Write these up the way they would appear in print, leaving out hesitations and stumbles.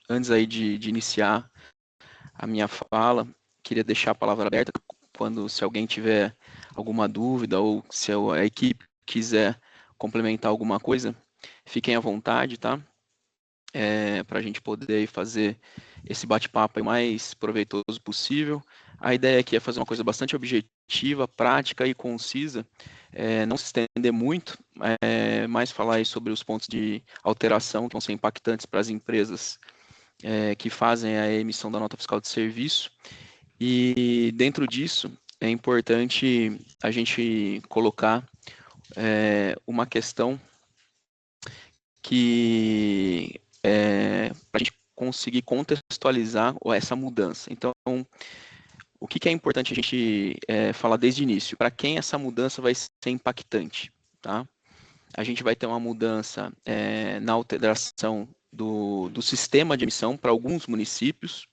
antes aí de iniciar a minha fala, queria deixar a palavra aberta se alguém tiver alguma dúvida ou se a equipe quiser complementar alguma coisa, fiquem à vontade, tá? Para a gente poder fazer esse bate-papo o mais proveitoso possível. A ideia aqui é fazer uma coisa bastante objetiva, prática e concisa, não se estender muito, mas falar aí sobre os pontos de alteração que vão ser impactantes para as empresas que fazem a emissão da nota fiscal de serviço. E dentro disso, é importante a gente colocar uma questão que para a gente conseguir contextualizar essa mudança. Então, o que é importante a gente falar desde o início? Para quem essa mudança vai ser impactante, tá? A gente vai ter uma mudança na alteração do sistema de emissão para alguns municípios,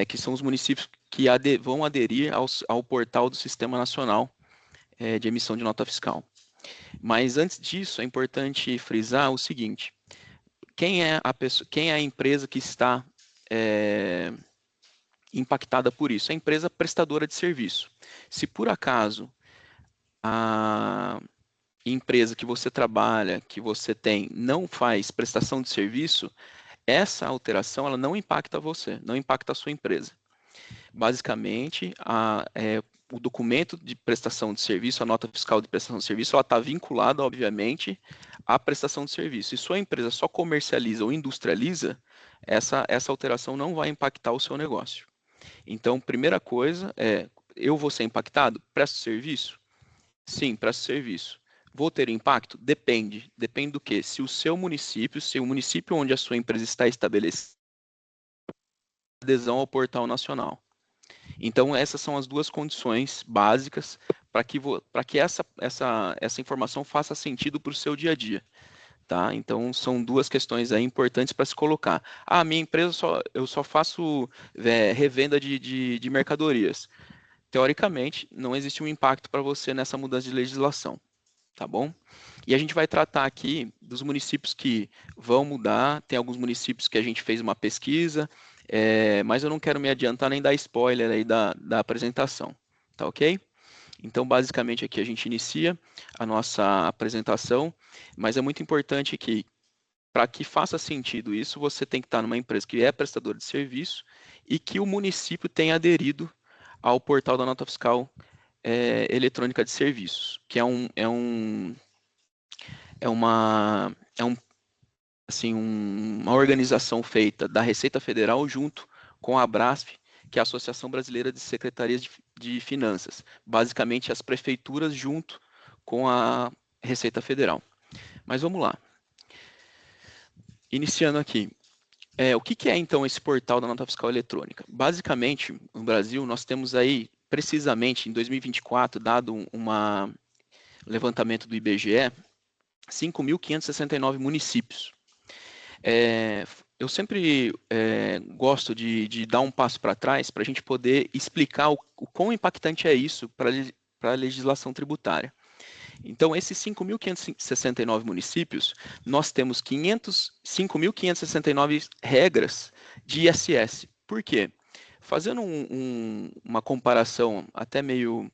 que são os municípios que vão aderir ao portal do Sistema Nacional de Emissão de Nota Fiscal. Mas antes disso, é importante frisar o seguinte: quem é a empresa que está impactada por isso? A empresa prestadora de serviço. Se por acaso a empresa que você trabalha, que você tem, não faz prestação de serviço, essa alteração ela não impacta você, não impacta a sua empresa. Basicamente, o documento de prestação de serviço, a nota fiscal de prestação de serviço, ela está vinculada, obviamente, à prestação de serviço. Se sua empresa só comercializa ou industrializa, essa alteração não vai impactar o seu negócio. Então, primeira coisa eu vou ser impactado? Presto serviço? Sim, presto serviço. Vou ter impacto? Depende. Depende do quê? Se o município onde a sua empresa está estabelecida, adesão ao portal nacional. Então, essas são as duas condições básicas para que essa informação faça sentido para o seu dia a dia. Tá? Então, são duas questões aí importantes para se colocar. Minha empresa eu só faço revenda de mercadorias. Teoricamente, não existe um impacto para você nessa mudança de legislação. Tá bom? E a gente vai tratar aqui dos municípios que vão mudar. Tem alguns municípios que a gente fez uma pesquisa, mas eu não quero me adiantar nem dar spoiler aí da apresentação, tá ok? Então, basicamente, aqui a gente inicia a nossa apresentação, mas é muito importante que, para que faça sentido isso, você tem que estar numa empresa que é prestadora de serviço e que o município tenha aderido ao portal da nota fiscal eletrônica de serviços, que uma organização feita da Receita Federal junto com a Abrasf, que é a Associação Brasileira de Secretarias de Finanças, basicamente as prefeituras junto com a Receita Federal. Mas vamos lá. Iniciando aqui. O que é então esse portal da nota fiscal eletrônica? Basicamente, no Brasil, nós temos aí, precisamente em 2024, dado um levantamento do IBGE, 5.569 municípios. Eu sempre gosto de dar um passo para trás para a gente poder explicar o quão impactante é isso para a legislação tributária. Então, esses 5.569 municípios, nós temos 5.569 regras de ISS. Por quê? Fazendo uma comparação até meio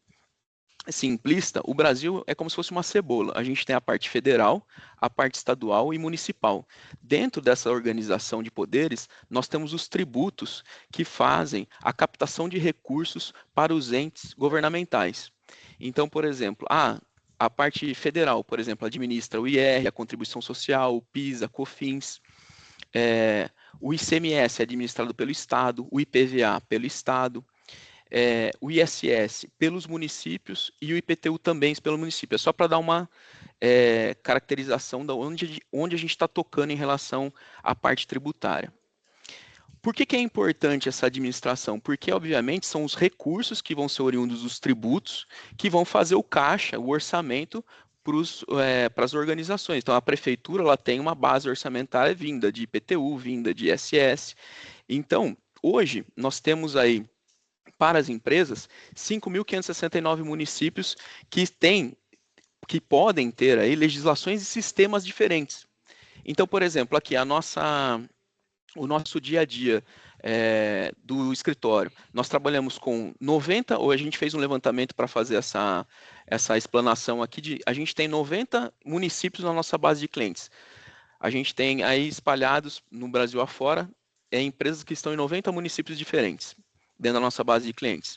simplista, o Brasil é como se fosse uma cebola. A gente tem a parte federal, a parte estadual e municipal. Dentro dessa organização de poderes, nós temos os tributos que fazem a captação de recursos para os entes governamentais. Então, por exemplo, a parte federal, por exemplo, administra o IR, a contribuição social, o PIS, a COFINS. O ICMS é administrado pelo Estado, o IPVA pelo Estado, o ISS pelos municípios e o IPTU também pelo município. É só para dar uma caracterização de onde a gente está tocando em relação à parte tributária. Por que é importante essa administração? Porque, obviamente, são os recursos que vão ser oriundos dos tributos que vão fazer o caixa, o orçamento, para as organizações. Então, a prefeitura ela tem uma base orçamentária vinda de IPTU, vinda de ISS. Então, hoje, nós temos aí, para as empresas, 5.569 municípios que podem ter aí legislações e sistemas diferentes. Então, por exemplo, aqui a nossa o nosso dia a dia do escritório. Nós trabalhamos com 90, ou a gente fez um levantamento para fazer essa explanação aqui, a gente tem 90 municípios na nossa base de clientes. A gente tem aí espalhados no Brasil afora, empresas que estão em 90 municípios diferentes, dentro da nossa base de clientes.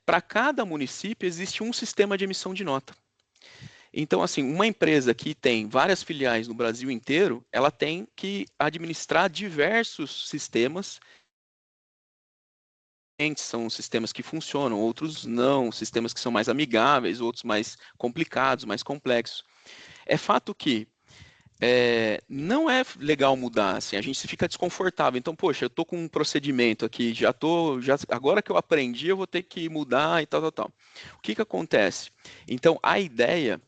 Para cada município existe um sistema de emissão de nota. Então, assim, uma empresa que tem várias filiais no Brasil inteiro, ela tem que administrar diversos sistemas. São sistemas que funcionam, outros não, sistemas que são mais amigáveis, outros mais complicados, mais complexos. É fato que não é legal mudar, assim, a gente fica desconfortável. Então, poxa, eu estou com um procedimento aqui, agora que eu aprendi, eu vou ter que mudar e tal, tal, tal. O que acontece? Então, a ideia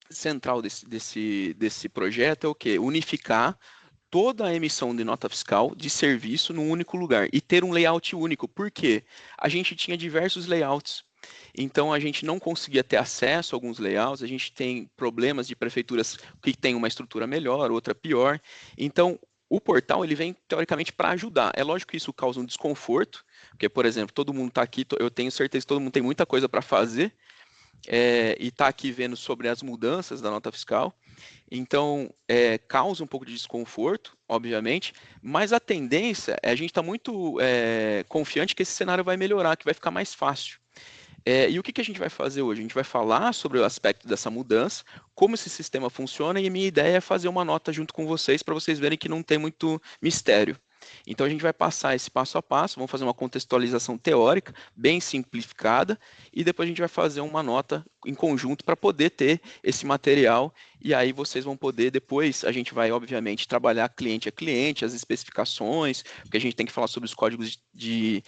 central desse projeto é o quê? Unificar toda a emissão de nota fiscal de serviço num único lugar e ter um layout único. Por quê? A gente tinha diversos layouts. Então, a gente não conseguia ter acesso a alguns layouts, a gente tem problemas de prefeituras que têm uma estrutura melhor, outra pior. Então, o portal ele vem, teoricamente, para ajudar. É lógico que isso causa um desconforto, porque, por exemplo, todo mundo está aqui, eu tenho certeza que todo mundo tem muita coisa para fazer, e está aqui vendo sobre as mudanças da nota fiscal. Então, causa um pouco de desconforto, obviamente, mas a tendência é a gente estar muito confiante que esse cenário vai melhorar, que vai ficar mais fácil. E o que a gente vai fazer hoje? A gente vai falar sobre o aspecto dessa mudança, como esse sistema funciona, e a minha ideia é fazer uma nota junto com vocês, para vocês verem que não tem muito mistério. Então, a gente vai passar esse passo a passo, vamos fazer uma contextualização teórica, bem simplificada, e depois a gente vai fazer uma nota em conjunto para poder ter esse material, e aí vocês vão poder, depois a gente vai, obviamente, trabalhar cliente a cliente, as especificações, porque a gente tem que falar sobre os códigos de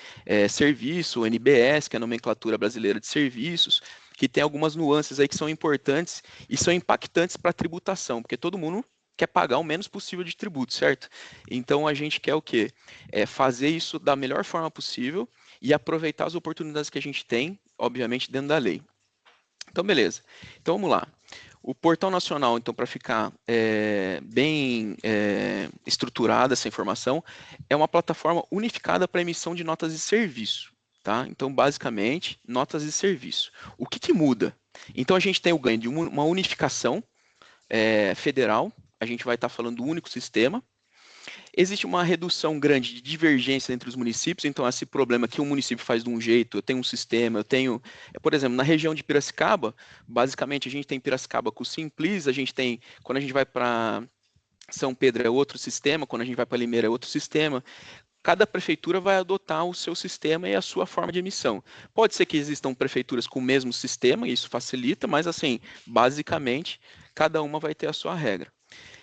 serviço, o NBS, que é a Nomenclatura Brasileira de Serviços, que tem algumas nuances aí que são importantes e são impactantes para a tributação, porque todo mundo quer pagar o menos possível de tributo, certo? Então a gente quer o quê? Fazer isso da melhor forma possível e aproveitar as oportunidades que a gente tem, obviamente, dentro da lei. Então, beleza. Então vamos lá. O Portal Nacional, então, para ficar bem estruturada essa informação, é uma plataforma unificada para emissão de notas de serviço. Tá? Então, basicamente, notas de serviço. O que muda? Então, a gente tem o ganho de uma unificação federal, a gente vai estar falando do único sistema. Existe uma redução grande de divergência entre os municípios, então esse problema que um município faz de um jeito, eu tenho um sistema, eu tenho, por exemplo, na região de Piracicaba, basicamente a gente tem Piracicaba com o Simples, a gente tem, quando a gente vai para São Pedro é outro sistema, quando a gente vai para Limeira é outro sistema. Cada prefeitura vai adotar o seu sistema e a sua forma de emissão. Pode ser que existam prefeituras com o mesmo sistema, e isso facilita, mas assim, basicamente, cada uma vai ter a sua regra.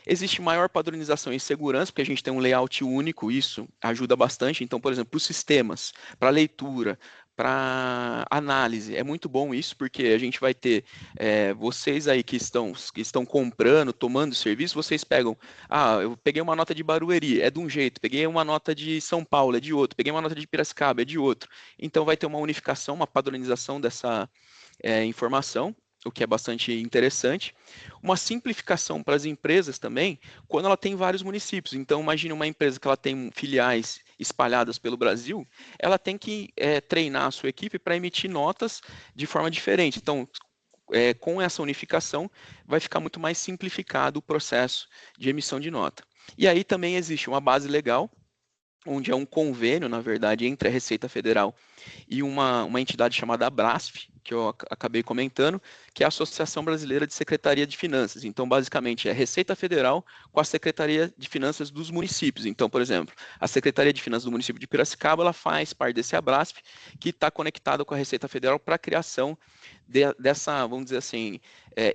Existe maior padronização e segurança, porque a gente tem um layout único, isso ajuda bastante. Então, por exemplo, para os sistemas, para leitura, para análise, é muito bom isso, porque a gente vai ter vocês aí que estão comprando, tomando serviço, vocês pegam, eu peguei uma nota de Barueri, é de um jeito, peguei uma nota de São Paulo, é de outro, peguei uma nota de Piracicaba, é de outro. Então, vai ter uma unificação, uma padronização dessa informação, o que é bastante interessante. Uma simplificação para as empresas também, quando ela tem vários municípios. Então, imagine uma empresa que ela tem filiais espalhadas pelo Brasil, ela tem que treinar a sua equipe para emitir notas de forma diferente. Então, com essa unificação, vai ficar muito mais simplificado o processo de emissão de nota. E aí também existe uma base legal, onde é um convênio, na verdade, entre a Receita Federal e uma entidade chamada Abrasf, que eu acabei comentando, que é a Associação Brasileira de Secretaria de Finanças. Então, basicamente, é a Receita Federal com a Secretaria de Finanças dos municípios. Então, por exemplo, a Secretaria de Finanças do município de Piracicaba, ela faz parte desse Abrasf, que está conectado com a Receita Federal para a criação dessa, vamos dizer assim,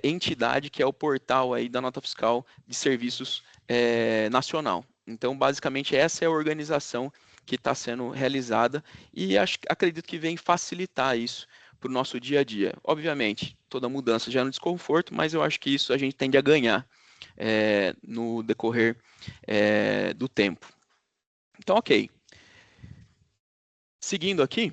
entidade que é o portal aí da nota fiscal de serviços nacional. Então, basicamente, essa é a organização que está sendo realizada e acredito que vem facilitar isso para o nosso dia a dia. Obviamente, toda mudança gera um desconforto, mas eu acho que isso a gente tende a ganhar no decorrer do tempo. Então, ok. Seguindo aqui,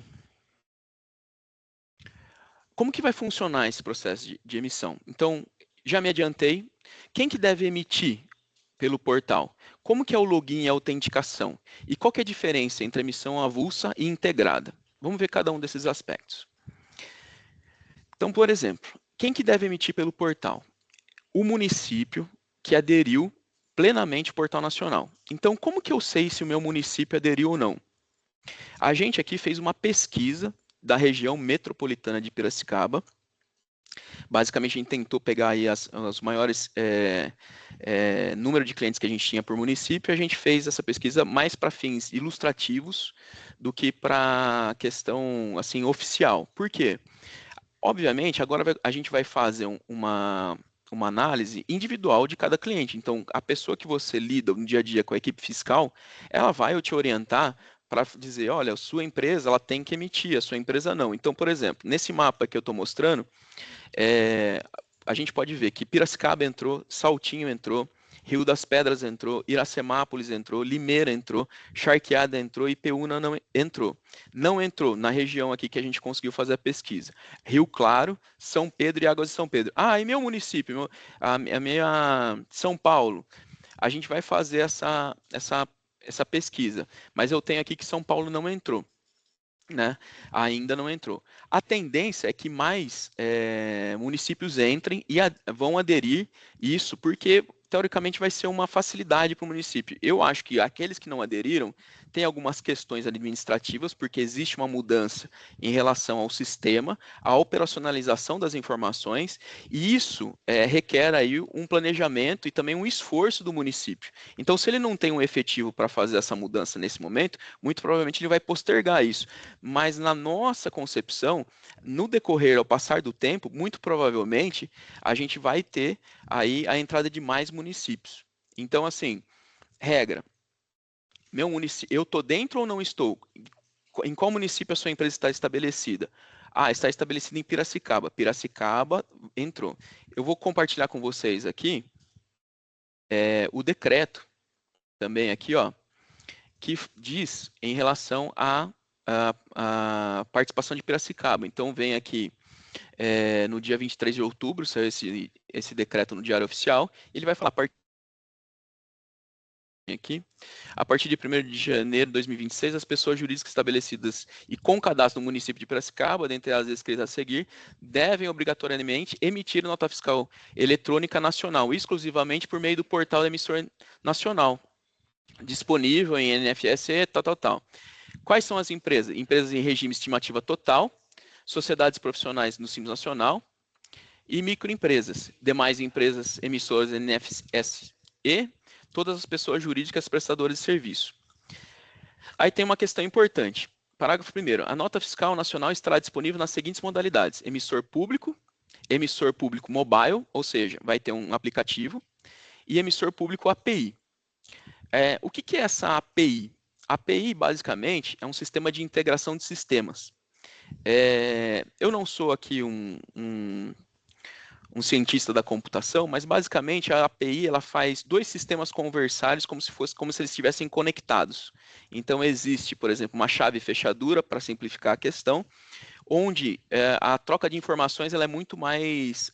como que vai funcionar esse processo de emissão? Então, já me adiantei. Quem que deve emitir pelo portal. Como que é o login e a autenticação? E qual que é a diferença entre emissão avulsa e integrada? Vamos ver cada um desses aspectos. Então, por exemplo, quem que deve emitir pelo portal? O município que aderiu plenamente ao Portal Nacional. Então, como que eu sei se o meu município aderiu ou não? A gente aqui fez uma pesquisa da região metropolitana de Piracicaba. Basicamente, a gente tentou pegar aí os maiores número de clientes que a gente tinha por município. A gente fez essa pesquisa mais para fins ilustrativos do que para questão assim oficial. Por quê? Obviamente, agora a gente vai fazer uma análise individual de cada cliente. Então, a pessoa que você lida no dia a dia com a equipe fiscal, ela vai te orientar para dizer, olha, a sua empresa ela tem que emitir, a sua empresa não. Então, por exemplo, nesse mapa que eu estou mostrando, a gente pode ver que Piracicaba entrou, Saltinho entrou, Rio das Pedras entrou, Iracemápolis entrou, Limeira entrou, Charqueada entrou e Peúna não entrou. Não entrou na região aqui que a gente conseguiu fazer a pesquisa. Rio Claro, São Pedro e Águas de São Pedro. Ah, e meu município, a minha São Paulo. A gente vai fazer essa pesquisa, mas eu tenho aqui que São Paulo não entrou. Né? Ainda não entrou. A tendência é que mais municípios entrem e vão aderir isso, porque teoricamente vai ser uma facilidade para o município. Eu acho que aqueles que não aderiram têm algumas questões administrativas, porque existe uma mudança em relação ao sistema, à operacionalização das informações, e isso requer aí um planejamento e também um esforço do município. Então, se ele não tem um efetivo para fazer essa mudança nesse momento, muito provavelmente ele vai postergar isso. Mas na nossa concepção, no decorrer, ao passar do tempo, muito provavelmente a gente vai ter aí a entrada de mais municípios. Então, assim, regra, meu município, eu estou dentro ou não estou? Em qual município a sua empresa está estabelecida? Ah, está estabelecida em Piracicaba. Piracicaba entrou. Eu vou compartilhar com vocês aqui o decreto também aqui, ó, que diz em relação à participação de Piracicaba. Então, vem aqui no dia 23 de outubro, saiu esse decreto no Diário Oficial, ele vai falar aqui, a partir de 1º de janeiro de 2026, as pessoas jurídicas estabelecidas e com cadastro no município de Piracicaba, dentre as escritas a seguir, devem obrigatoriamente emitir nota fiscal eletrônica nacional, exclusivamente por meio do portal da emissora nacional, disponível em NFSE, tal. Quais são as empresas? Empresas em regime estimativa total, sociedades profissionais no Simples Nacional e microempresas. Demais empresas emissoras NFSE, todas as pessoas jurídicas prestadoras de serviço. Aí tem uma questão importante. Parágrafo 1º. A nota fiscal nacional estará disponível nas seguintes modalidades: emissor público mobile, ou seja, vai ter um aplicativo, e emissor público API. O que é essa API? A API, basicamente, é um sistema de integração de sistemas. Eu não sou aqui um cientista da computação, mas basicamente a API ela faz dois sistemas conversarem como se eles estivessem conectados. Então existe, por exemplo, uma chave fechadura para simplificar a questão, onde a troca de informações ela é muito mais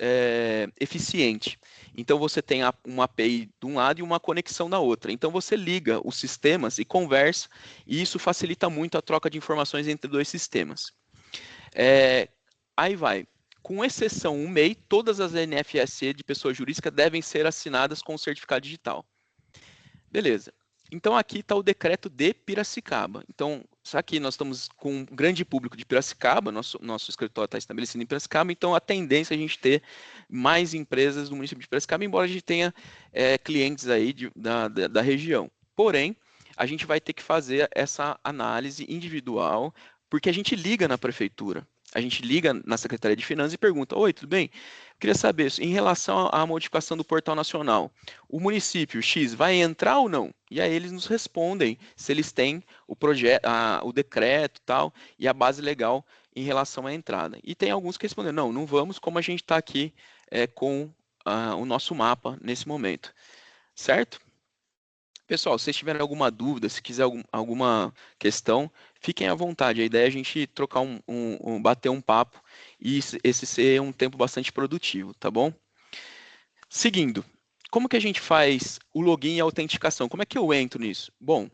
eficiente. Então você tem uma API de um lado e uma conexão na outra. Então você liga os sistemas e conversa, e isso facilita muito a troca de informações entre dois sistemas. Aí vai. Com exceção o MEI, todas as NFSE de pessoa jurídica devem ser assinadas com o certificado digital. Beleza. Então aqui está o decreto de Piracicaba. Então, aqui nós estamos com um grande público de Piracicaba, nosso escritório está estabelecido em Piracicaba, então a tendência é a gente ter mais empresas do município de Piracicaba, embora a gente tenha clientes aí da região. Porém, a gente vai ter que fazer essa análise individual, porque a gente liga na prefeitura. A gente liga na Secretaria de Finanças e pergunta: oi, tudo bem? Eu queria saber, em relação à modificação do Portal Nacional, o município X vai entrar ou não? E aí eles nos respondem se eles têm o projeto, o decreto e tal, e a base legal em relação à entrada. E tem alguns que respondem: não vamos, como a gente está aqui com o nosso mapa nesse momento. Certo? Pessoal, se vocês tiverem alguma dúvida, se quiser alguma questão, fiquem à vontade. A ideia é a gente trocar bater um papo e esse ser um tempo bastante produtivo, tá bom? Seguindo, como que a gente faz o login e a autenticação? Como é que eu entro nisso? Bom,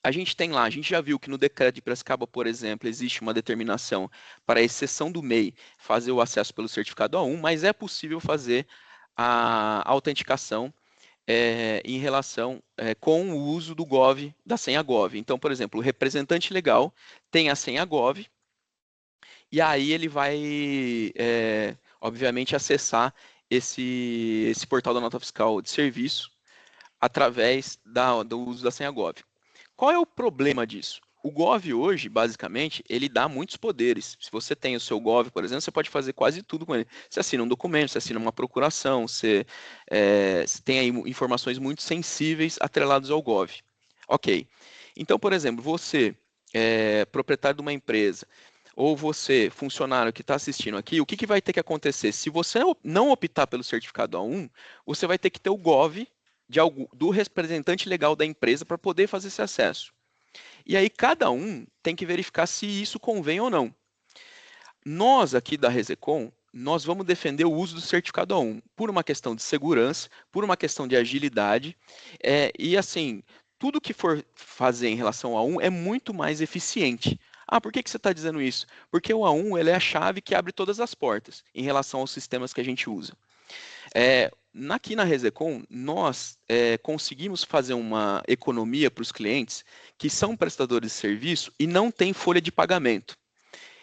a gente tem lá, a gente já viu que no decreto de Piracicaba, por exemplo, existe uma determinação para a exceção do MEI fazer o acesso pelo certificado A1, mas é possível fazer a autenticação em relação com o uso do Gov, da senha Gov. Então, por exemplo, o representante legal tem a senha Gov e aí ele vai, obviamente, acessar esse portal da nota fiscal de serviço através do uso da senha Gov. Qual é o problema disso? O Gov hoje, basicamente, ele dá muitos poderes. Se você tem o seu Gov, por exemplo, você pode fazer quase tudo com ele. Você assina um documento, você assina uma procuração, você tem aí informações muito sensíveis atreladas ao Gov. Ok. Então, por exemplo, você, proprietário de uma empresa, ou você, funcionário que está assistindo aqui, o que vai ter que acontecer? Se você não optar pelo certificado A1, você vai ter que ter o Gov do representante legal da empresa para poder fazer esse acesso. E aí cada um tem que verificar se isso convém ou não. Nós aqui da Resecom, nós vamos defender o uso do certificado A1 por uma questão de segurança, por uma questão de agilidade, e assim, tudo que for fazer em relação ao A1 é muito mais eficiente. Ah, por que você está dizendo isso? Porque o A1 ele é a chave que abre todas as portas em relação aos sistemas que a gente usa. Aqui na Resecom, nós conseguimos fazer uma economia para os clientes que são prestadores de serviço e não têm folha de pagamento.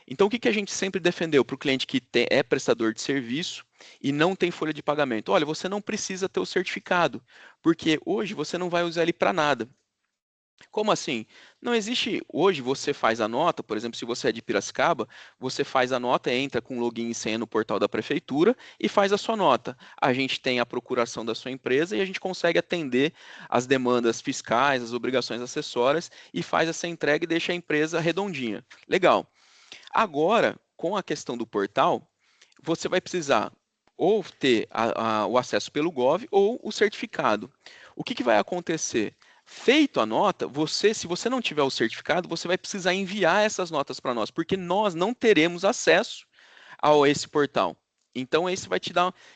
Então, o que a gente sempre defendeu para o cliente que é prestador de serviço e não tem folha de pagamento? Olha, você não precisa ter o certificado, porque hoje você não vai usar ele para nada. Como assim? Não existe. Hoje você faz a nota, por exemplo, se você é de Piracicaba, você faz a nota, entra com login e senha no portal da prefeitura e faz a sua nota. A gente tem a procuração da sua empresa e a gente consegue atender as demandas fiscais, as obrigações acessórias e faz essa entrega e deixa a empresa redondinha. Legal. Agora, com a questão do portal, você vai precisar ou ter o acesso pelo Gov ou o certificado. O que vai acontecer? Feito a nota, se você não tiver o certificado, você vai precisar enviar essas notas para nós, porque nós não teremos acesso a esse portal. Então, esse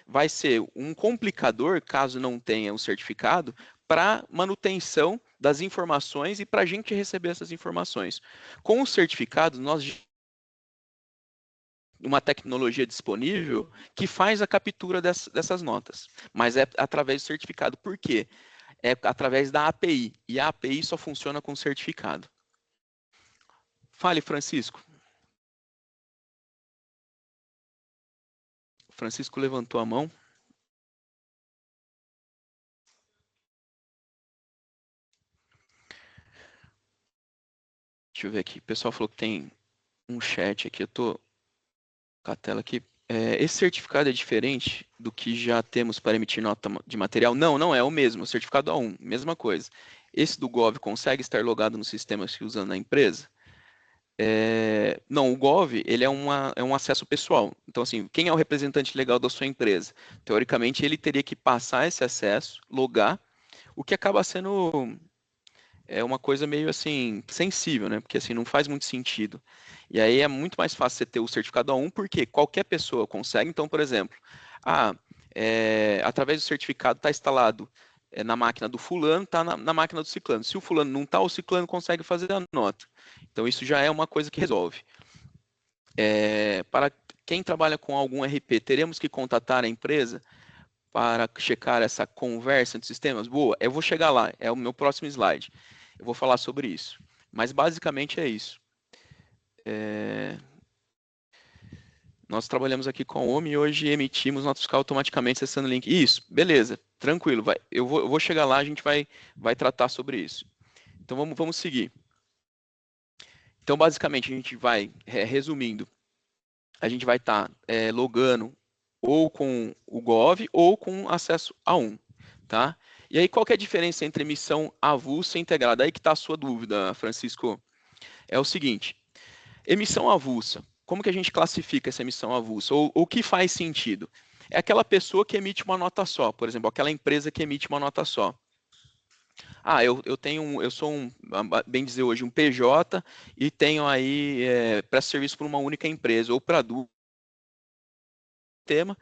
vai ser um complicador, caso não tenha o certificado, para manutenção das informações e para a gente receber essas informações. Com o certificado, nós uma tecnologia disponível que faz a captura dessas notas, mas é através do certificado. Por quê? É através da API, e a API só funciona com certificado. Fale, Francisco. Francisco levantou a mão. Deixa eu ver aqui. O pessoal falou que tem um chat aqui. Eu tô com a tela aqui. Esse certificado é diferente do que já temos para emitir nota de material? Não, não é o mesmo. O certificado A1, mesma coisa. Esse do Gov consegue estar logado no sistema se usando na empresa? Não, o Gov ele é um acesso pessoal. Então, assim, quem é o representante legal da sua empresa? Teoricamente, ele teria que passar esse acesso, logar, o que acaba sendo uma coisa meio assim sensível, né? Porque assim não faz muito sentido. E aí é muito mais fácil você ter o certificado A1, porque qualquer pessoa consegue. Então, por exemplo, através do certificado está instalado na máquina do fulano, está na máquina do ciclano. Se o fulano não está, o ciclano consegue fazer a nota. Então, isso já é uma coisa que resolve. Para quem trabalha com algum RP, teremos que contatar a empresa para checar essa conversa entre sistemas? Boa, eu vou chegar lá, é o meu próximo slide. Eu vou falar sobre isso. Mas basicamente é isso. Nós trabalhamos aqui com a OMI e hoje emitimos nota fiscal automaticamente acessando o link. Isso, beleza, tranquilo. Eu vou chegar lá, a gente vai tratar sobre isso. Então vamos seguir. Então, basicamente, a gente vai, resumindo, a gente vai estar logando ou com o Gov ou com acesso A1, tá? E aí, qual que é a diferença entre emissão avulsa e integrada? Aí que está a sua dúvida, Francisco. É o seguinte, emissão avulsa, como que a gente classifica essa emissão avulsa? Ou o que faz sentido? É aquela pessoa que emite uma nota só, por exemplo, aquela empresa que emite uma nota só. Eu sou bem dizer hoje, um PJ e tenho aí presto serviço para uma única empresa ou para duas tema.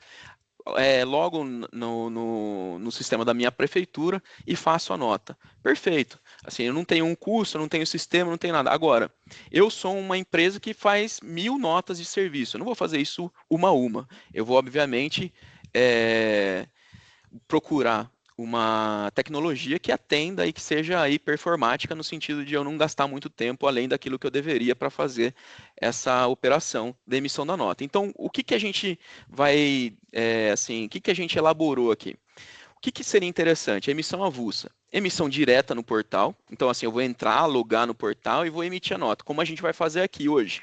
logo no sistema da minha prefeitura e faço a nota. Perfeito. Assim, eu não tenho um custo, eu não tenho sistema, não tenho nada. Agora, eu sou uma empresa que faz 1000 notas de serviço. Eu não vou fazer isso uma a uma. Eu vou, obviamente, procurar uma tecnologia que atenda e que seja aí performática no sentido de eu não gastar muito tempo além daquilo que eu deveria para fazer essa operação de emissão da nota. Então, o que que a gente vai, assim, o que que a gente elaborou aqui? O que que seria interessante? Emissão avulsa. Emissão direta no portal. Então, assim, eu vou entrar, logar no portal e vou emitir a nota, como a gente vai fazer aqui hoje.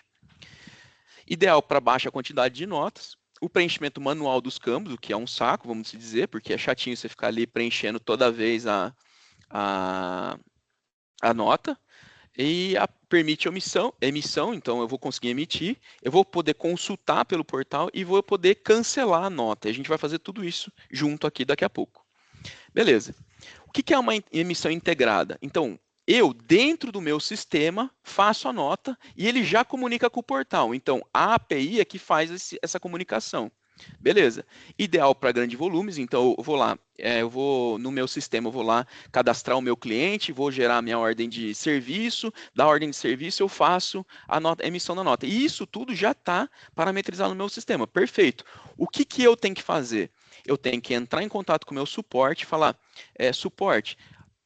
Ideal para baixa quantidade de notas. O preenchimento manual dos campos, o que é um saco, vamos dizer, porque é chatinho você ficar ali preenchendo toda vez a, a nota. E permite emissão, então eu vou conseguir emitir, eu vou poder consultar pelo portal e vou poder cancelar a nota. A gente vai fazer tudo isso junto aqui daqui a pouco. Beleza. O que é uma emissão integrada? Então, eu, dentro do meu sistema, faço a nota e ele já comunica com o portal. Então, a API é que faz essa comunicação. Beleza. Ideal para grandes volumes, então eu vou lá, no meu sistema, eu vou lá cadastrar o meu cliente, vou gerar a minha ordem de serviço, da ordem de serviço eu faço a emissão da nota. E isso tudo já está parametrizado no meu sistema. Perfeito. O que que eu tenho que fazer? Eu tenho que entrar em contato com o meu suporte e falar, suporte,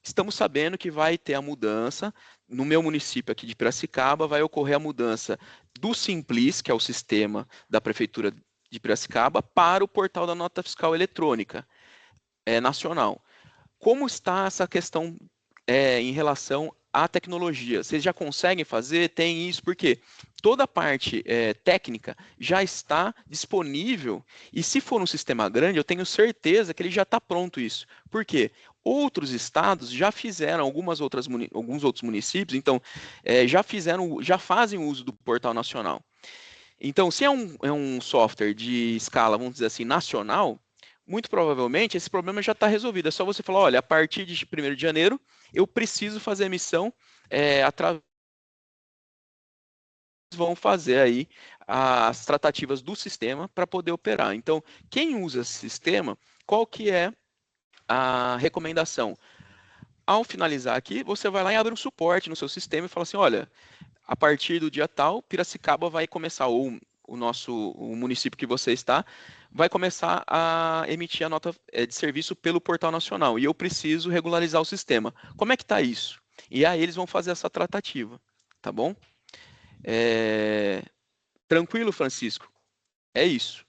estamos sabendo que vai ter a mudança, no meu município aqui de Piracicaba, vai ocorrer a mudança do Simplis, que é o sistema da Prefeitura de Piracicaba, para o portal da nota fiscal eletrônica nacional. Como está essa questão em relação à tecnologia? Vocês já conseguem fazer? Tem isso, porque toda a parte técnica já está disponível e se for um sistema grande, eu tenho certeza que ele já está pronto isso. Por quê? Outros estados já fizeram, alguns outros municípios, então, já fazem uso do portal nacional. Então, se é um software de escala, vamos dizer assim, nacional, muito provavelmente esse problema já está resolvido. É só você falar, olha, a partir de 1º de janeiro, eu preciso fazer a emissão através vão fazer aí as tratativas do sistema para poder operar. Então, quem usa esse sistema, qual que é a recomendação? Ao finalizar aqui, você vai lá e abre um suporte no seu sistema e fala assim, olha, a partir do dia tal, Piracicaba vai começar, ou o município que você está, vai começar a emitir a nota de serviço pelo Portal Nacional, e eu preciso regularizar o sistema. Como é que está isso? E aí eles vão fazer essa tratativa, tá bom? Tranquilo, Francisco? É isso.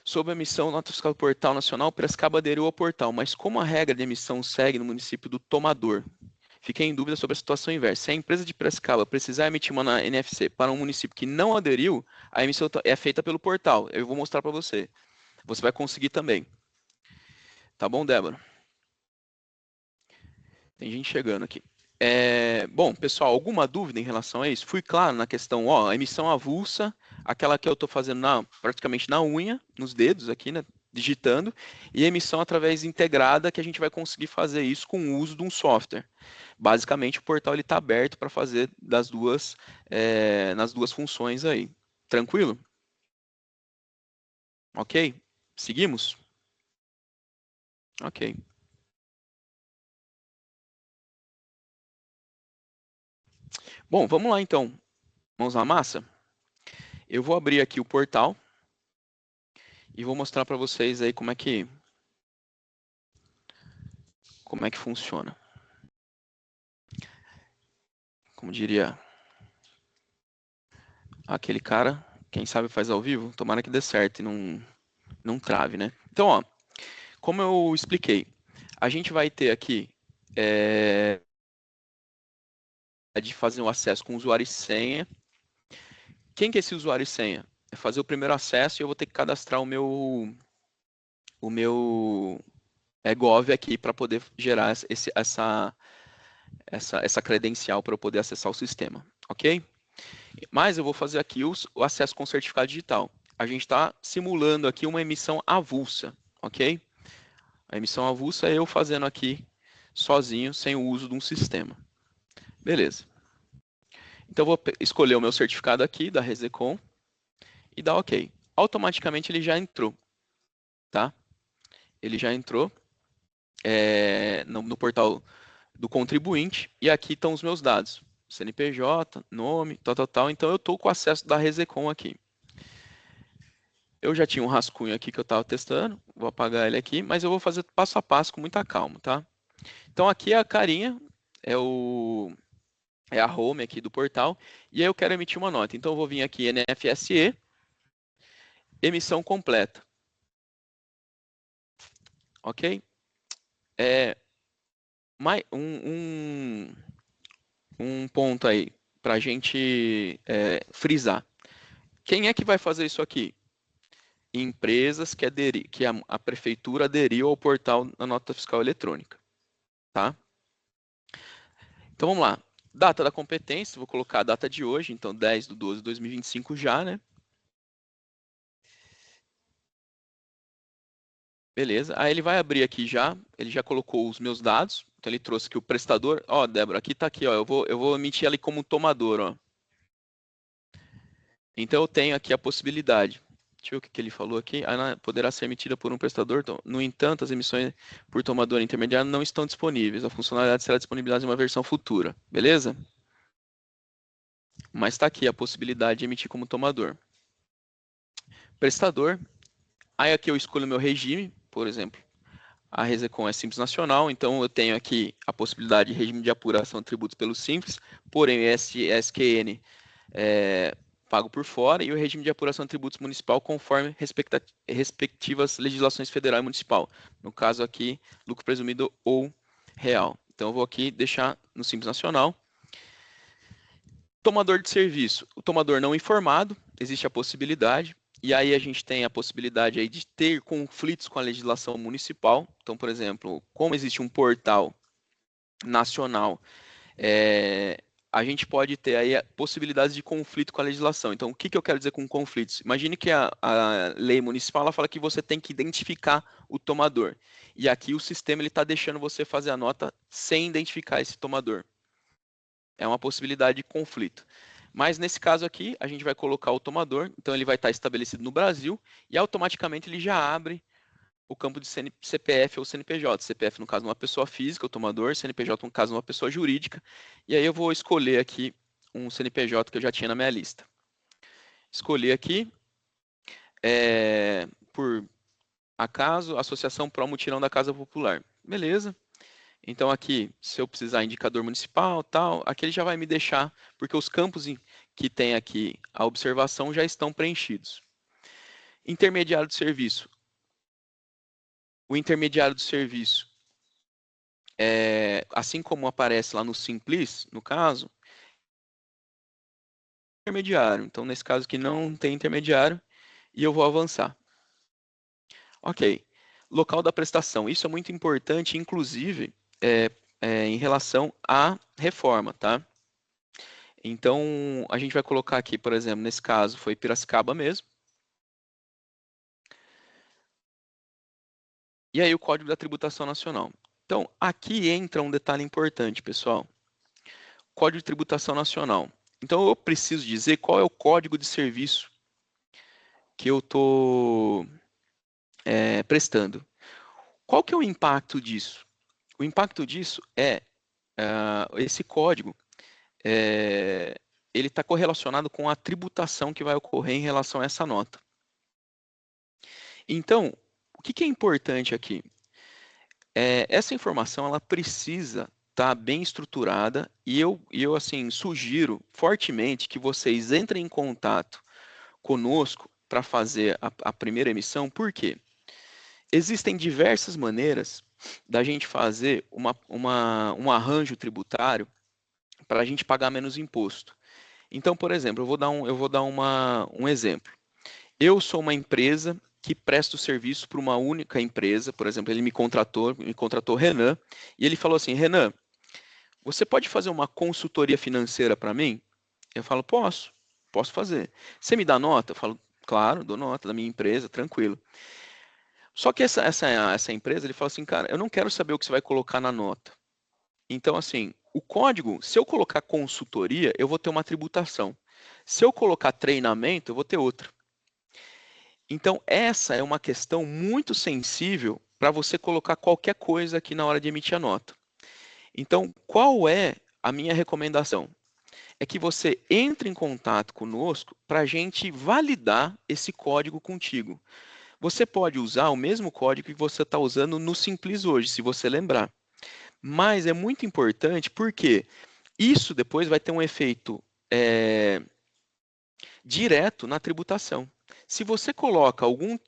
Sob a emissão nota fiscal do Portal Nacional, Piracicaba aderiu ao portal, mas como a regra de emissão segue no município do tomador, fiquei em dúvida sobre a situação inversa. Se a empresa de Piracicaba precisar emitir uma NFC para um município que não aderiu, a emissão é feita pelo portal. Eu vou mostrar para você. Você vai conseguir também. Tá bom, Débora? Tem gente chegando aqui. Bom, pessoal, alguma dúvida em relação a isso? Fui claro na questão, a emissão avulsa, aquela que eu estou fazendo praticamente na unha, nos dedos aqui, né, digitando, e a emissão através integrada, que a gente vai conseguir fazer isso com o uso de um software. Basicamente, o portal está aberto para fazer nas duas funções aí. Tranquilo? Ok? Seguimos? Ok. Bom, vamos lá então. Vamos à massa? Eu vou abrir aqui o portal e vou mostrar para vocês aí como é que funciona. Como diria aquele cara, quem sabe faz ao vivo, tomara que dê certo e não trave, né? Então, como eu expliquei, a gente vai ter aqui de fazer um acesso com usuário e senha. Quem que é esse usuário e senha? É fazer o primeiro acesso e eu vou ter que cadastrar o meu Gov aqui para poder gerar essa credencial para eu poder acessar o sistema, ok? Mas eu vou fazer aqui o acesso com certificado digital. A gente está simulando aqui uma emissão avulsa, ok? A emissão avulsa é eu fazendo aqui sozinho, sem o uso de um sistema. Beleza. Então, eu vou escolher o meu certificado aqui da Resecom e dar OK. automaticamente ele já entrou, tá? Ele já entrou no portal do contribuinte, e aqui estão os meus dados. CNPJ, nome, tal. Então eu estou com acesso da Resecom aqui. Eu já tinha um rascunho aqui que eu estava testando, vou apagar ele aqui, mas eu vou fazer passo a passo com muita calma, tá? Então aqui é a carinha, é a home aqui do portal, e aí eu quero emitir uma nota. Então eu vou vir aqui NFSE, emissão completa. Ok? Um ponto aí para a gente frisar. Quem é que vai fazer isso aqui? Empresas que a prefeitura aderiu ao portal da nota fiscal eletrônica. Tá? Então vamos lá. Data da competência, vou colocar a data de hoje, então 10/12/2025 já, né? Beleza. Aí ele vai abrir aqui já, ele já colocou os meus dados, então ele trouxe aqui o prestador. Ó, Débora, aqui tá aqui, ó, eu vou emitir ali como tomador, ó. Então eu tenho aqui a possibilidade. Deixa eu ver o que ele falou aqui. Poderá ser emitida por um prestador. No entanto, as emissões por tomador intermediário não estão disponíveis. A funcionalidade será disponibilizada em uma versão futura. Beleza? Mas está aqui a possibilidade de emitir como tomador. Prestador. Aí aqui eu escolho o meu regime, por exemplo. A Resecom é Simples Nacional, então eu tenho aqui a possibilidade de regime de apuração de tributos pelo Simples, porém o SQN pago por fora, e o regime de apuração de tributos municipal conforme respectivas legislações federal e municipal. No caso aqui, lucro presumido ou real. Então eu vou aqui deixar no Simples Nacional. Tomador de serviço. O tomador não informado, existe a possibilidade. E aí a gente tem a possibilidade aí de ter conflitos com a legislação municipal. Então, por exemplo, como existe um portal nacional, a gente pode ter aí possibilidades de conflito com a legislação. Então, o que eu quero dizer com conflitos? Imagine que a lei municipal ela fala que você tem que identificar o tomador. E aqui o sistema está deixando você fazer a nota sem identificar esse tomador. É uma possibilidade de conflito. Mas nesse caso aqui, a gente vai colocar o tomador, então ele vai estar estabelecido no Brasil e automaticamente ele já abre o campo de CPF ou CNPJ. CPF, no caso, uma pessoa física, o tomador, CNPJ, no caso, uma pessoa jurídica. E aí eu vou escolher aqui um CNPJ que eu já tinha na minha lista. Escolhi aqui, por acaso, Associação Pró Mutirão da Casa Popular. Beleza. Então aqui, se eu precisar indicador municipal, tal, aqui ele já vai me deixar, porque os campos que tem aqui a observação já estão preenchidos. Intermediário de serviço. O intermediário do serviço, assim como aparece lá no Simples, no caso, intermediário. Então, nesse caso aqui não tem intermediário e eu vou avançar. Ok. Local da prestação. Isso é muito importante, inclusive, em relação à reforma, tá? Então, a gente vai colocar aqui, por exemplo, nesse caso foi Piracicaba mesmo. E aí o Código da Tributação Nacional. Então, aqui entra um detalhe importante, pessoal. Código de Tributação Nacional. Então, eu preciso dizer qual é o código de serviço que eu estou prestando. Qual que é o impacto disso? O impacto disso é esse código, ele está correlacionado com a tributação que vai ocorrer em relação a essa nota. Então, o que é importante aqui? Essa informação ela precisa estar bem estruturada e eu assim sugiro fortemente que vocês entrem em contato conosco para fazer a primeira emissão. Por quê? Existem diversas maneiras da gente fazer um arranjo tributário para a gente pagar menos imposto. Então, por exemplo, eu vou dar um exemplo. Eu sou uma empresa que presta o serviço para uma única empresa, por exemplo, ele me contratou Renan, e ele falou assim, Renan, você pode fazer uma consultoria financeira para mim? Eu falo, posso fazer. Você me dá nota? Eu falo, claro, dou nota da minha empresa, tranquilo. Só que essa empresa, ele fala assim, cara, eu não quero saber o que você vai colocar na nota. Então, assim, o código, se eu colocar consultoria, eu vou ter uma tributação. Se eu colocar treinamento, eu vou ter outra. Então, essa é uma questão muito sensível para você colocar qualquer coisa aqui na hora de emitir a nota. Então, qual é a minha recomendação? É que você entre em contato conosco para a gente validar esse código contigo. Você pode usar o mesmo código que você está usando no Simples hoje, se você lembrar. Mas é muito importante porque isso depois vai ter um efeito direto na tributação. Se você coloca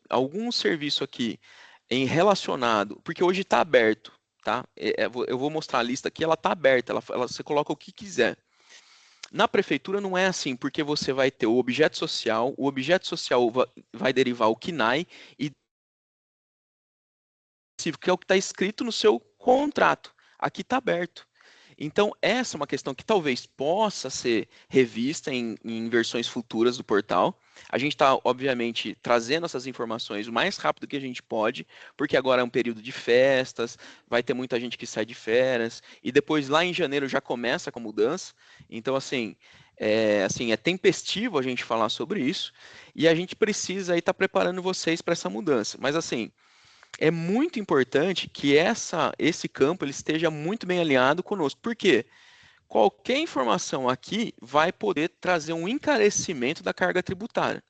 algum serviço aqui em relacionado, porque hoje está aberto, tá? Eu vou mostrar a lista aqui, ela está aberta, você coloca o que quiser. Na prefeitura não é assim, porque você vai ter o objeto social vai derivar o KNAI, e que é o que está escrito no seu contrato. Aqui está aberto. Então, essa é uma questão que talvez possa ser revista em versões futuras do portal. A gente está, obviamente, trazendo essas informações o mais rápido que a gente pode, porque agora é um período de festas, vai ter muita gente que sai de férias, e depois lá em janeiro já começa com a mudança. Então, assim, é tempestivo a gente falar sobre isso, e a gente precisa estar preparando vocês para essa mudança. Mas, assim, é muito importante que esse campo ele esteja muito bem alinhado conosco. Por quê? Qualquer informação aqui vai poder trazer um encarecimento da carga tributária,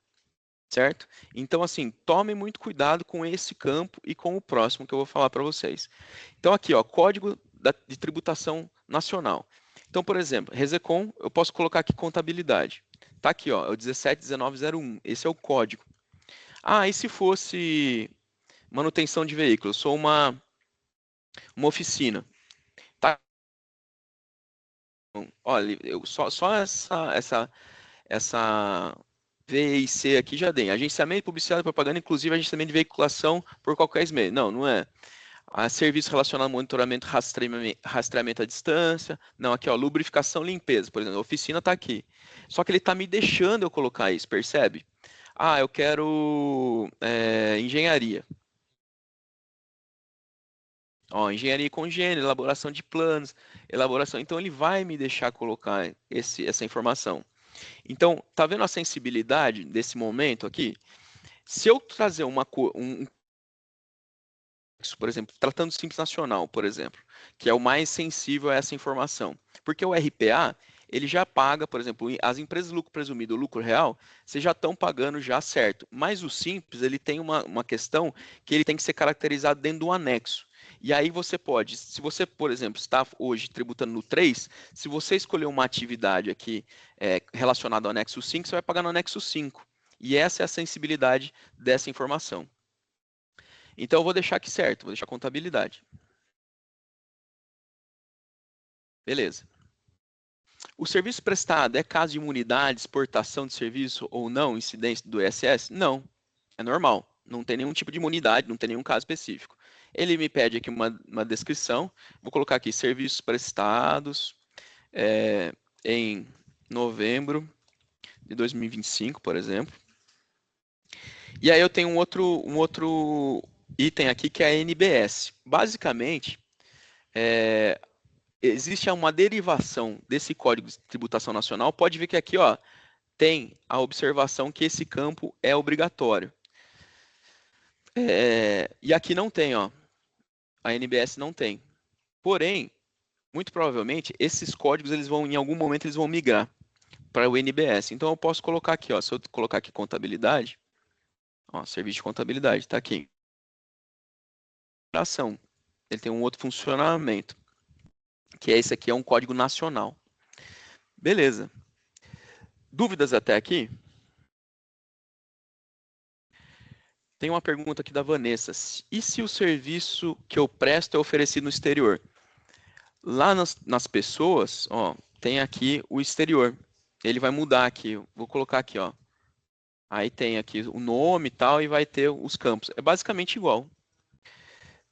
certo? Então, assim, tome muito cuidado com esse campo e com o próximo que eu vou falar para vocês. Então, aqui, ó, Código de Tributação Nacional. Então, por exemplo, Resecom, eu posso colocar aqui contabilidade. Tá aqui, ó, é o 171901. Esse é o código. Ah, e se fosse manutenção de veículos? Sou uma oficina. Tá? Olha, só essa V e C aqui já dei. Agenciamento, publicidade, propaganda, inclusive agenciamento de veiculação por qualquer meio. Não, não é. Serviço relacionado ao monitoramento, rastreamento à distância. Não, aqui, ó, lubrificação, limpeza, por exemplo. A oficina está aqui. Só que ele está me deixando eu colocar isso, percebe? Ah, eu quero engenharia. Ó, engenharia com engenharia, elaboração de planos, elaboração. Então ele vai me deixar colocar essa informação. Então, tá vendo a sensibilidade desse momento aqui? Se eu trazer por exemplo, tratando simples nacional, por exemplo, que é o mais sensível a essa informação, porque o RPA ele já paga, por exemplo, as empresas de lucro presumido, o lucro real, vocês já estão pagando já certo. Mas o simples ele tem uma questão que ele tem que ser caracterizado dentro do anexo. E aí você pode, se você, por exemplo, está hoje tributando no 3, se você escolher uma atividade aqui relacionada ao anexo 5, você vai pagar no anexo 5. E essa é a sensibilidade dessa informação. Então eu vou deixar aqui certo, vou deixar contabilidade. Beleza. O serviço prestado é caso de imunidade, exportação de serviço ou não, incidência do ISS? Não, é normal. Não tem nenhum tipo de imunidade, não tem nenhum caso específico. Ele me pede aqui uma descrição. Vou colocar aqui serviços prestados em novembro de 2025, por exemplo. E aí eu tenho um outro item aqui que é a NBS. Basicamente, existe uma derivação desse Código de Tributação Nacional. Pode ver que aqui, ó, tem a observação que esse campo é obrigatório. E aqui não tem, ó. A NBS não tem. Porém, muito provavelmente, esses códigos, em algum momento, eles vão migrar para o NBS. Então, eu posso colocar aqui, ó, se eu colocar aqui contabilidade, ó, serviço de contabilidade, está aqui. Ele tem um outro funcionamento, que é esse aqui, é um código nacional. Beleza. Dúvidas até aqui? Tem uma pergunta aqui da Vanessa. E se o serviço que eu presto é oferecido no exterior? Lá nas pessoas, ó, tem aqui o exterior. Ele vai mudar aqui. Vou colocar aqui, ó. Aí tem aqui o nome e tal, e vai ter os campos. É basicamente igual.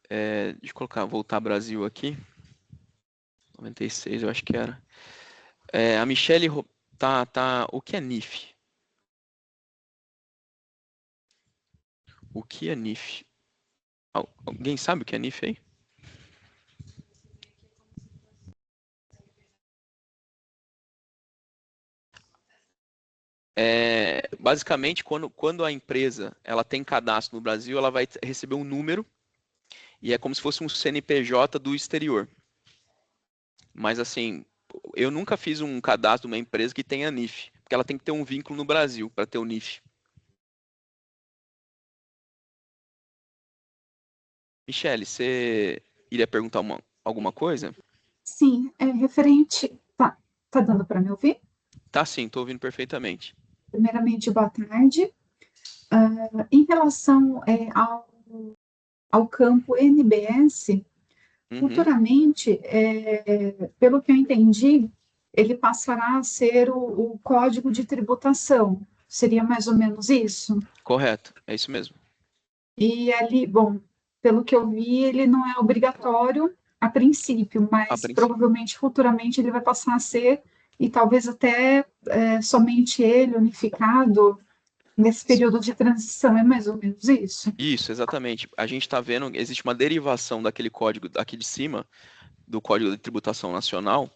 Deixa eu colocar, voltar Brasil aqui. 96, eu acho que era. A Michelle tá. O que é NIF? O que é NIF? Alguém sabe o que é NIF aí? basicamente, quando a empresa ela tem cadastro no Brasil, ela vai receber um número e é como se fosse um CNPJ do exterior. Mas assim, eu nunca fiz um cadastro de uma empresa que tenha NIF, porque ela tem que ter um vínculo no Brasil para ter o NIF. Michele, você iria perguntar alguma coisa? Sim, é referente. Tá dando para me ouvir? Tá sim, estou ouvindo perfeitamente. Primeiramente, boa tarde. Em relação ao campo NBS, Uhum, futuramente, pelo que eu entendi, ele passará a ser o código de tributação. Seria mais ou menos isso? correto, é isso mesmo. E ali, bom, pelo que eu vi, ele não é obrigatório a princípio, A mas princípio. provavelmente futuramente ele vai passar a ser, e talvez até somente ele unificado nesse período de transição. É mais ou menos isso? Isso, exatamente. A gente está vendo, existe uma derivação daquele código aqui de cima, do Código de Tributação Nacional,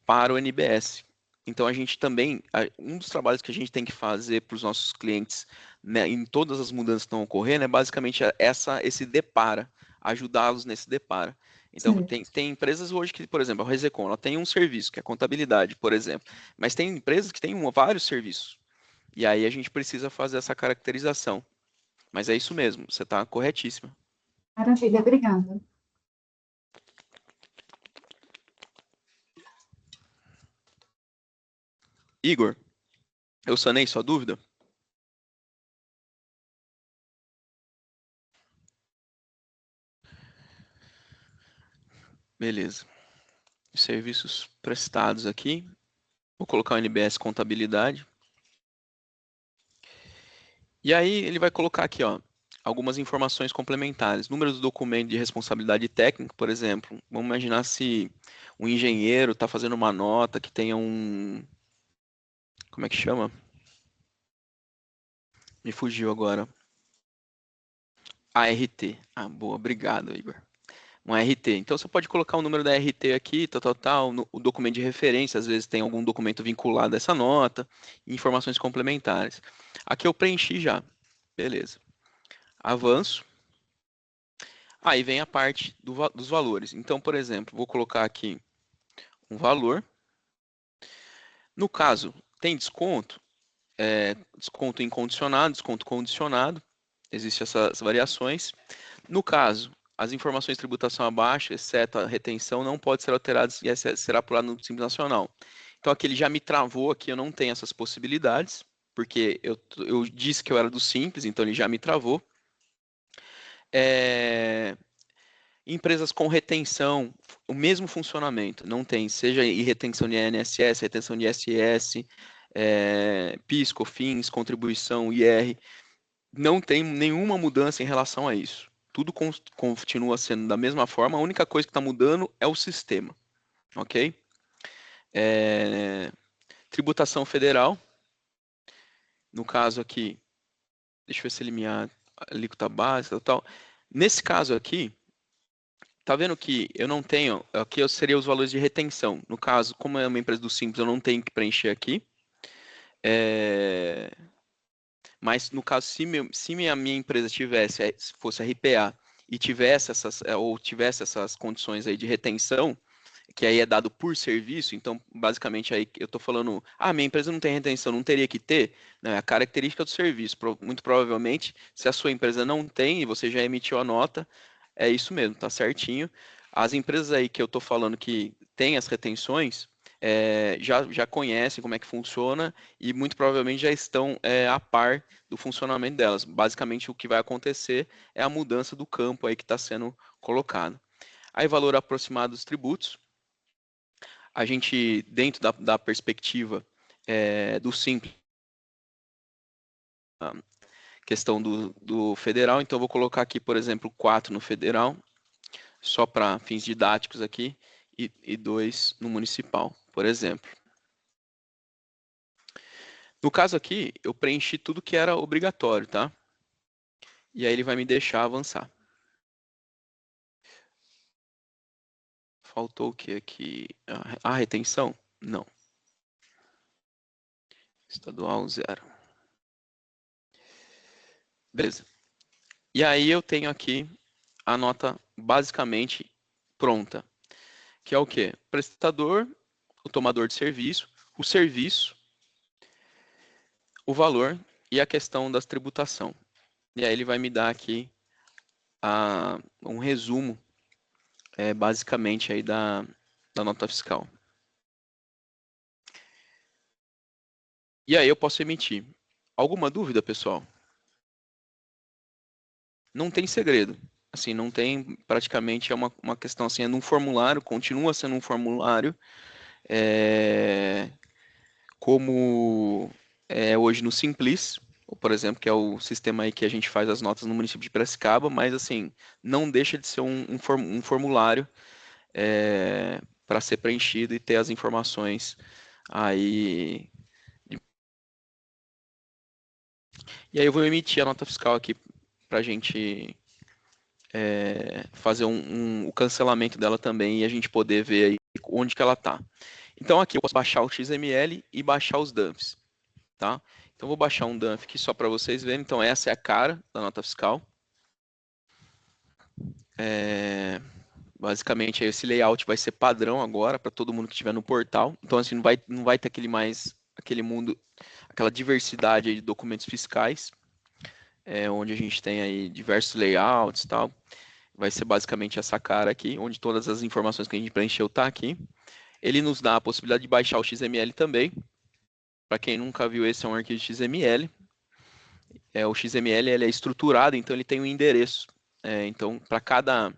para o NBS. Então a gente também, um dos trabalhos que a gente tem que fazer para os nossos clientes, né, em todas as mudanças que estão ocorrendo, é basicamente esse depara, ajudá-los nesse depara. Então tem, Certo. tem empresas hoje que, por exemplo, a Resecon, ela tem um serviço, que é contabilidade, por exemplo, mas tem empresas que têm vários serviços. E aí a gente precisa fazer essa caracterização. Mas é isso mesmo, você está corretíssima. Maravilha, obrigada. Igor, eu sanei sua dúvida? Beleza. Serviços prestados aqui. Vou colocar o NBS Contabilidade. E aí ele vai colocar aqui, ó, algumas informações complementares. Número do documento de responsabilidade técnica, por exemplo. Vamos imaginar se um engenheiro está fazendo uma nota que tenha um... Como é que chama? Me fugiu agora. ART. Ah, boa, obrigado, Igor. Um RT. Então você pode colocar o número da RT aqui, tal, tal, tal, o documento de referência, às vezes tem algum documento vinculado a essa nota, e informações complementares. Aqui eu preenchi já. Beleza. Avanço. Aí vem a parte dos valores. Então, por exemplo, vou colocar aqui um valor. No caso, tem desconto, desconto incondicionado, desconto condicionado. Existem essas variações. No caso, as informações de tributação abaixo, exceto a retenção, não pode ser alteradas e será apurado no Simples Nacional. Então aqui ele já me travou, aqui eu não tenho essas possibilidades, porque eu disse que eu era do Simples, então ele já me travou. É, empresas com retenção, o mesmo funcionamento, não tem, seja em retenção de INSS, retenção de ISS, PIS, COFINS, contribuição, IR, não tem nenhuma mudança em relação a isso. Tudo continua sendo da mesma forma, a única coisa que está mudando é o sistema, ok? É, tributação federal, no caso aqui, deixa eu ver se eliminar a alíquota básica e tal. Nesse caso aqui, tá vendo que eu não tenho, aqui eu seria os valores de retenção. No caso, como é uma empresa do Simples, eu não tenho que preencher aqui. É, mas no caso, se a minha empresa tivesse, fosse RPA e tivesse essas condições aí de retenção, que aí é dado por serviço, então basicamente aí eu estou falando, minha empresa não tem retenção, não teria que ter, né? A característica do serviço, muito provavelmente, se a sua empresa não tem e você já emitiu a nota, é isso mesmo, tá certinho. As empresas aí que eu estou falando que têm as retenções, já conhecem como é que funciona e muito provavelmente já estão a par do funcionamento delas. Basicamente o que vai acontecer é a mudança do campo aí que está sendo colocado. Aí valor aproximado dos tributos, a gente, dentro da perspectiva do simples, questão do federal, então eu vou colocar aqui, por exemplo, 4 no federal, só para fins didáticos aqui, e 2 no municipal, por exemplo. No caso aqui, eu preenchi tudo que era obrigatório, tá? E aí ele vai me deixar avançar. Faltou o que aqui? A retenção? Não. Estadual, 0. Beleza. E aí eu tenho aqui a nota basicamente pronta, que é o quê? O prestador, o tomador de serviço, o serviço, o valor e a questão da tributação. E aí ele vai me dar aqui um resumo, basicamente, aí da nota fiscal. E aí eu posso emitir. Alguma dúvida, pessoal? Não tem segredo. Assim, não tem, praticamente, é uma questão assim, é num formulário, continua sendo um formulário, como é hoje no Simplis, por exemplo, que é o sistema aí que a gente faz as notas no município de Piracicaba, mas assim, não deixa de ser um formulário para ser preenchido e ter as informações aí. E aí eu vou emitir a nota fiscal aqui para a gente fazer o cancelamento dela também e a gente poder ver aí onde que ela está. Então aqui eu posso baixar o XML e baixar os dumps, tá? Então vou baixar um dump aqui só para vocês verem. Então essa é a cara da nota fiscal. Basicamente esse layout vai ser padrão agora para todo mundo que estiver no portal. Então assim não vai ter aquele mundo, aquela diversidade aí de documentos fiscais, onde a gente tem aí diversos layouts e tal. Vai ser basicamente essa cara aqui, onde todas as informações que a gente preencheu tá aqui. Ele nos dá a possibilidade de baixar o XML também. Para quem nunca viu, esse é um arquivo XML. O XML ele é estruturado, então ele tem um endereço. Então, para cada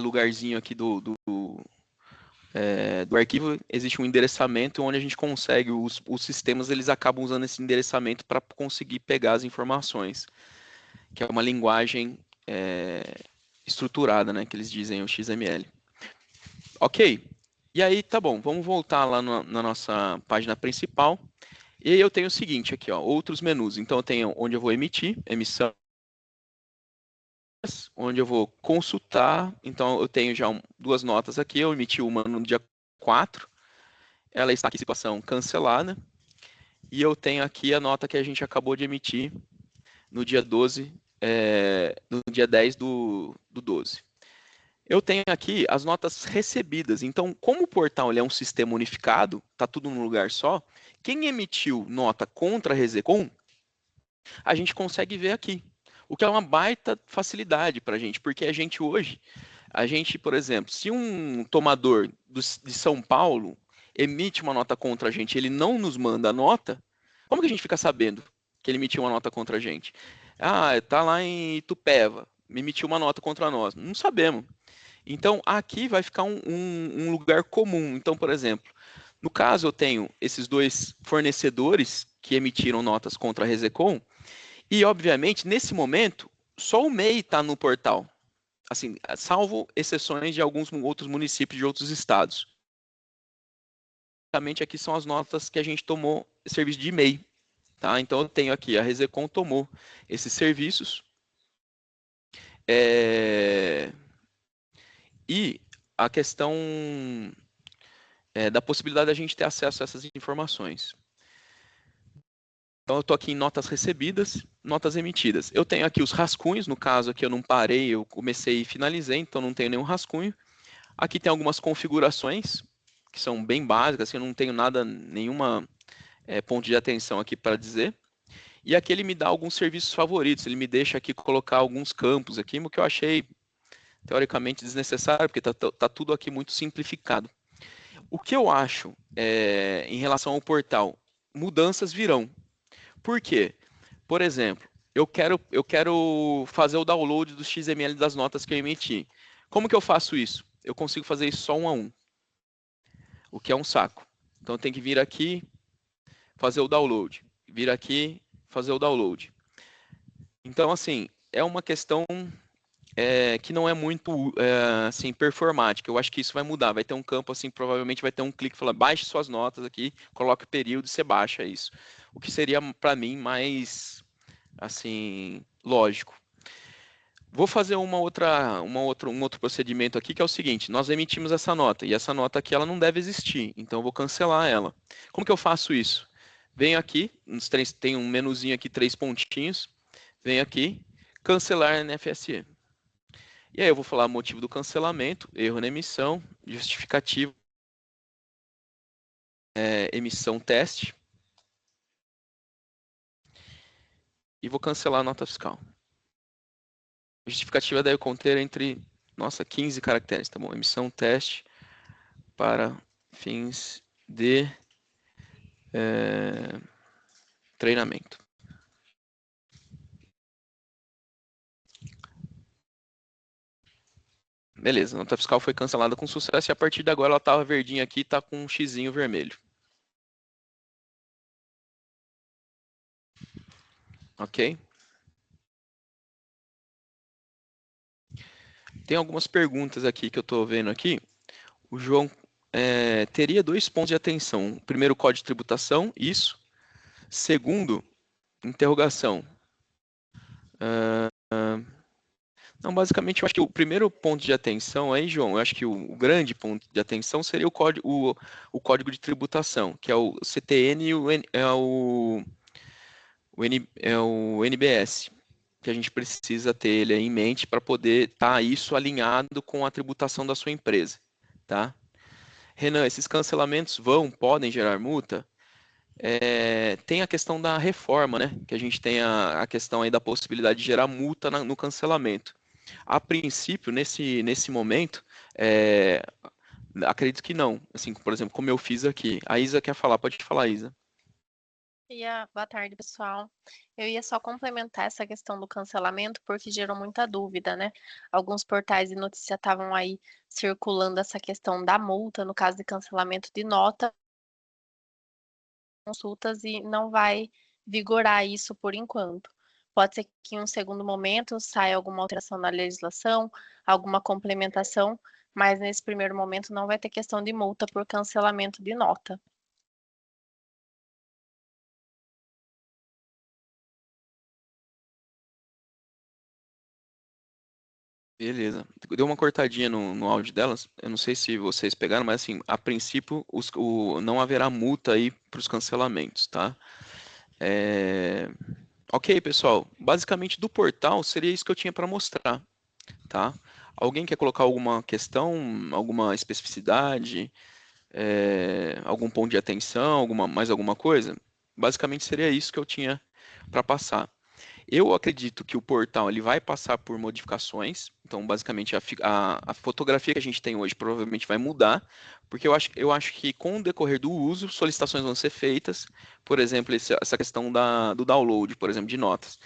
lugarzinho aqui do arquivo, existe um endereçamento onde a gente consegue, os sistemas eles acabam usando esse endereçamento para conseguir pegar as informações, que é uma linguagem estruturada, né, que eles dizem o XML. Ok, e aí tá bom, vamos voltar lá na nossa página principal. E aí eu tenho o seguinte aqui, ó, outros menus. Então eu tenho onde eu vou emitir, emissão, onde eu vou consultar. Então eu tenho já duas notas aqui, eu emiti uma no dia 4, ela está aqui em situação cancelada. E eu tenho aqui a nota que a gente acabou de emitir no dia 12, no dia 10 do 12. Eu tenho aqui as notas recebidas. Então, como o portal ele é um sistema unificado, está tudo num lugar só, quem emitiu nota contra a Resecom, a gente consegue ver aqui. O que é uma baita facilidade para a gente, porque a gente hoje, por exemplo, se um tomador de São Paulo emite uma nota contra a gente, ele não nos manda a nota, como que a gente fica sabendo que ele emitiu uma nota contra a gente? Ah, está lá em Itupeva, me emitiu uma nota contra nós. Não sabemos. Então, aqui vai ficar um lugar comum. Então, por exemplo, no caso eu tenho esses dois fornecedores que emitiram notas contra a Resecom, e, obviamente, nesse momento, só o MEI está no portal, assim, salvo exceções de alguns outros municípios de outros estados. Basicamente, aqui são as notas que a gente tomou serviço de MEI. Tá? Então, eu tenho aqui, a Resecom tomou esses serviços. E a questão da possibilidade da gente ter acesso a essas informações. Então, eu estou aqui em notas recebidas, notas emitidas. Eu tenho aqui os rascunhos, no caso aqui eu não parei, eu comecei e finalizei, então não tenho nenhum rascunho. Aqui tem algumas configurações, que são bem básicas, assim, eu não tenho nada, nenhuma ponto de atenção aqui para dizer. E aqui ele me dá alguns serviços favoritos, ele me deixa aqui colocar alguns campos aqui, o que eu achei teoricamente desnecessário, porque está tudo aqui muito simplificado. O que eu acho em relação ao portal, mudanças virão. Por quê? Por exemplo, eu quero fazer o download do XML das notas que eu emiti. Como que eu faço isso? Eu consigo fazer isso só um a um, o que é um saco. Então eu tenho que vir aqui, fazer o download. Vir aqui, fazer o download. Então, assim, é uma questão que não é muito assim, performática. Eu acho que isso vai mudar. Vai ter um campo assim, provavelmente vai ter um clique que fala, baixe suas notas aqui, coloque o período e você baixa isso. O que seria, para mim, mais assim, lógico. Vou fazer um outro procedimento aqui, que é o seguinte, nós emitimos essa nota, e essa nota aqui ela não deve existir, então eu vou cancelar ela. Como que eu faço isso? Venho aqui, tem um menuzinho aqui, 3 pontinhos, venho aqui, cancelar NFSE. E aí eu vou falar o motivo do cancelamento, erro na emissão, justificativa, emissão teste, e vou cancelar a nota fiscal. A justificativa deve conter entre, 15 caracteres, tá bom? Emissão teste para fins de treinamento. Beleza, a nota fiscal foi cancelada com sucesso e a partir de agora ela estava verdinha aqui e está com um xizinho vermelho. Ok? Tem algumas perguntas aqui que eu estou vendo aqui. O João teria 2 pontos de atenção. Primeiro, código de tributação, isso. Segundo, interrogação. Não, basicamente, eu acho que o primeiro ponto de atenção aí, João, eu acho que o grande ponto de atenção seria o código de tributação, que é o CTN e o NBS, que a gente precisa ter ele aí em mente para poder estar isso alinhado com a tributação da sua empresa, tá? Renan, esses cancelamentos podem gerar multa? Tem a questão da reforma, né? Que a gente tem a questão aí da possibilidade de gerar multa no cancelamento. A princípio, nesse momento, acredito que não. Assim, por exemplo, como eu fiz aqui. A Isa quer falar, pode falar, Isa. Boa tarde, pessoal. Eu ia só complementar essa questão do cancelamento, porque gerou muita dúvida, né? Alguns portais de notícia estavam aí circulando essa questão da multa, no caso de cancelamento de nota, consultas, e não vai vigorar isso por enquanto. Pode ser que em um segundo momento saia alguma alteração na legislação, alguma complementação, mas nesse primeiro momento não vai ter questão de multa por cancelamento de nota. Beleza. Deu uma cortadinha no áudio delas. Eu não sei se vocês pegaram, mas assim, a princípio não haverá multa aí para os cancelamentos, tá? Ok, pessoal. Basicamente do portal seria isso que eu tinha para mostrar, tá? Alguém quer colocar alguma questão, alguma especificidade, algum ponto de atenção, mais alguma coisa? Basicamente seria isso que eu tinha para passar. Eu acredito que o portal ele vai passar por modificações, então basicamente a fotografia que a gente tem hoje provavelmente vai mudar, porque eu acho que com o decorrer do uso, solicitações vão ser feitas, por exemplo, essa questão do download, por exemplo, de notas.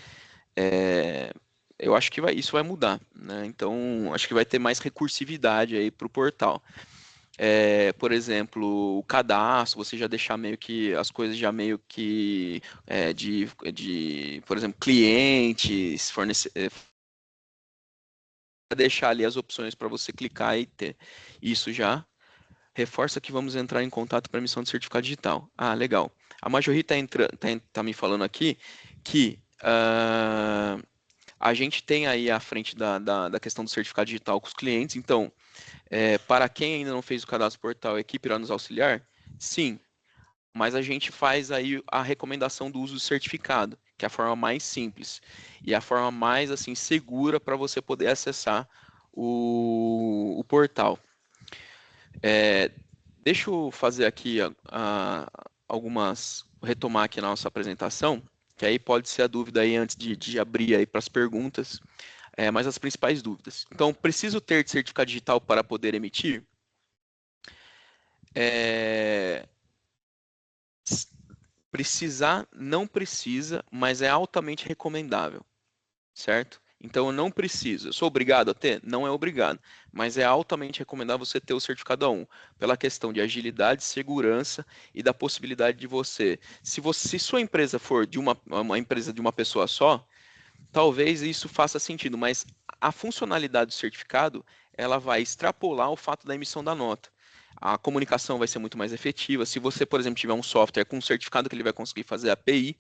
Eu acho que isso vai mudar, né? Então acho que vai ter mais recursividade aí para o portal. Por exemplo, o cadastro, você já deixar meio que as coisas já meio que por exemplo, clientes, deixar ali as opções para você clicar e ter. Isso já reforça que vamos entrar em contato para emissão de certificado digital. Ah, legal. A Majori tá me falando aqui que a gente tem aí à frente da questão do certificado digital com os clientes, então para quem ainda não fez o cadastro portal, a equipe irá nos auxiliar? Sim, mas a gente faz aí a recomendação do uso do certificado, que é a forma mais simples e a forma mais assim segura para você poder acessar o portal. Deixa eu fazer aqui retomar aqui na nossa apresentação, que aí pode ser a dúvida aí antes de abrir aí para as perguntas. Mas as principais dúvidas. Então, preciso ter certificado digital para poder emitir? Precisar, não precisa, mas é altamente recomendável, certo? Então, eu não preciso. Eu sou obrigado a ter? Não é obrigado, mas é altamente recomendável você ter o certificado A1, pela questão de agilidade, segurança e da possibilidade de você. Se sua empresa for de uma empresa de uma pessoa só, talvez isso faça sentido, mas a funcionalidade do certificado ela vai extrapolar o fato da emissão da nota. A comunicação vai ser muito mais efetiva. Se você, por exemplo, tiver um software com um certificado que ele vai conseguir fazer a API,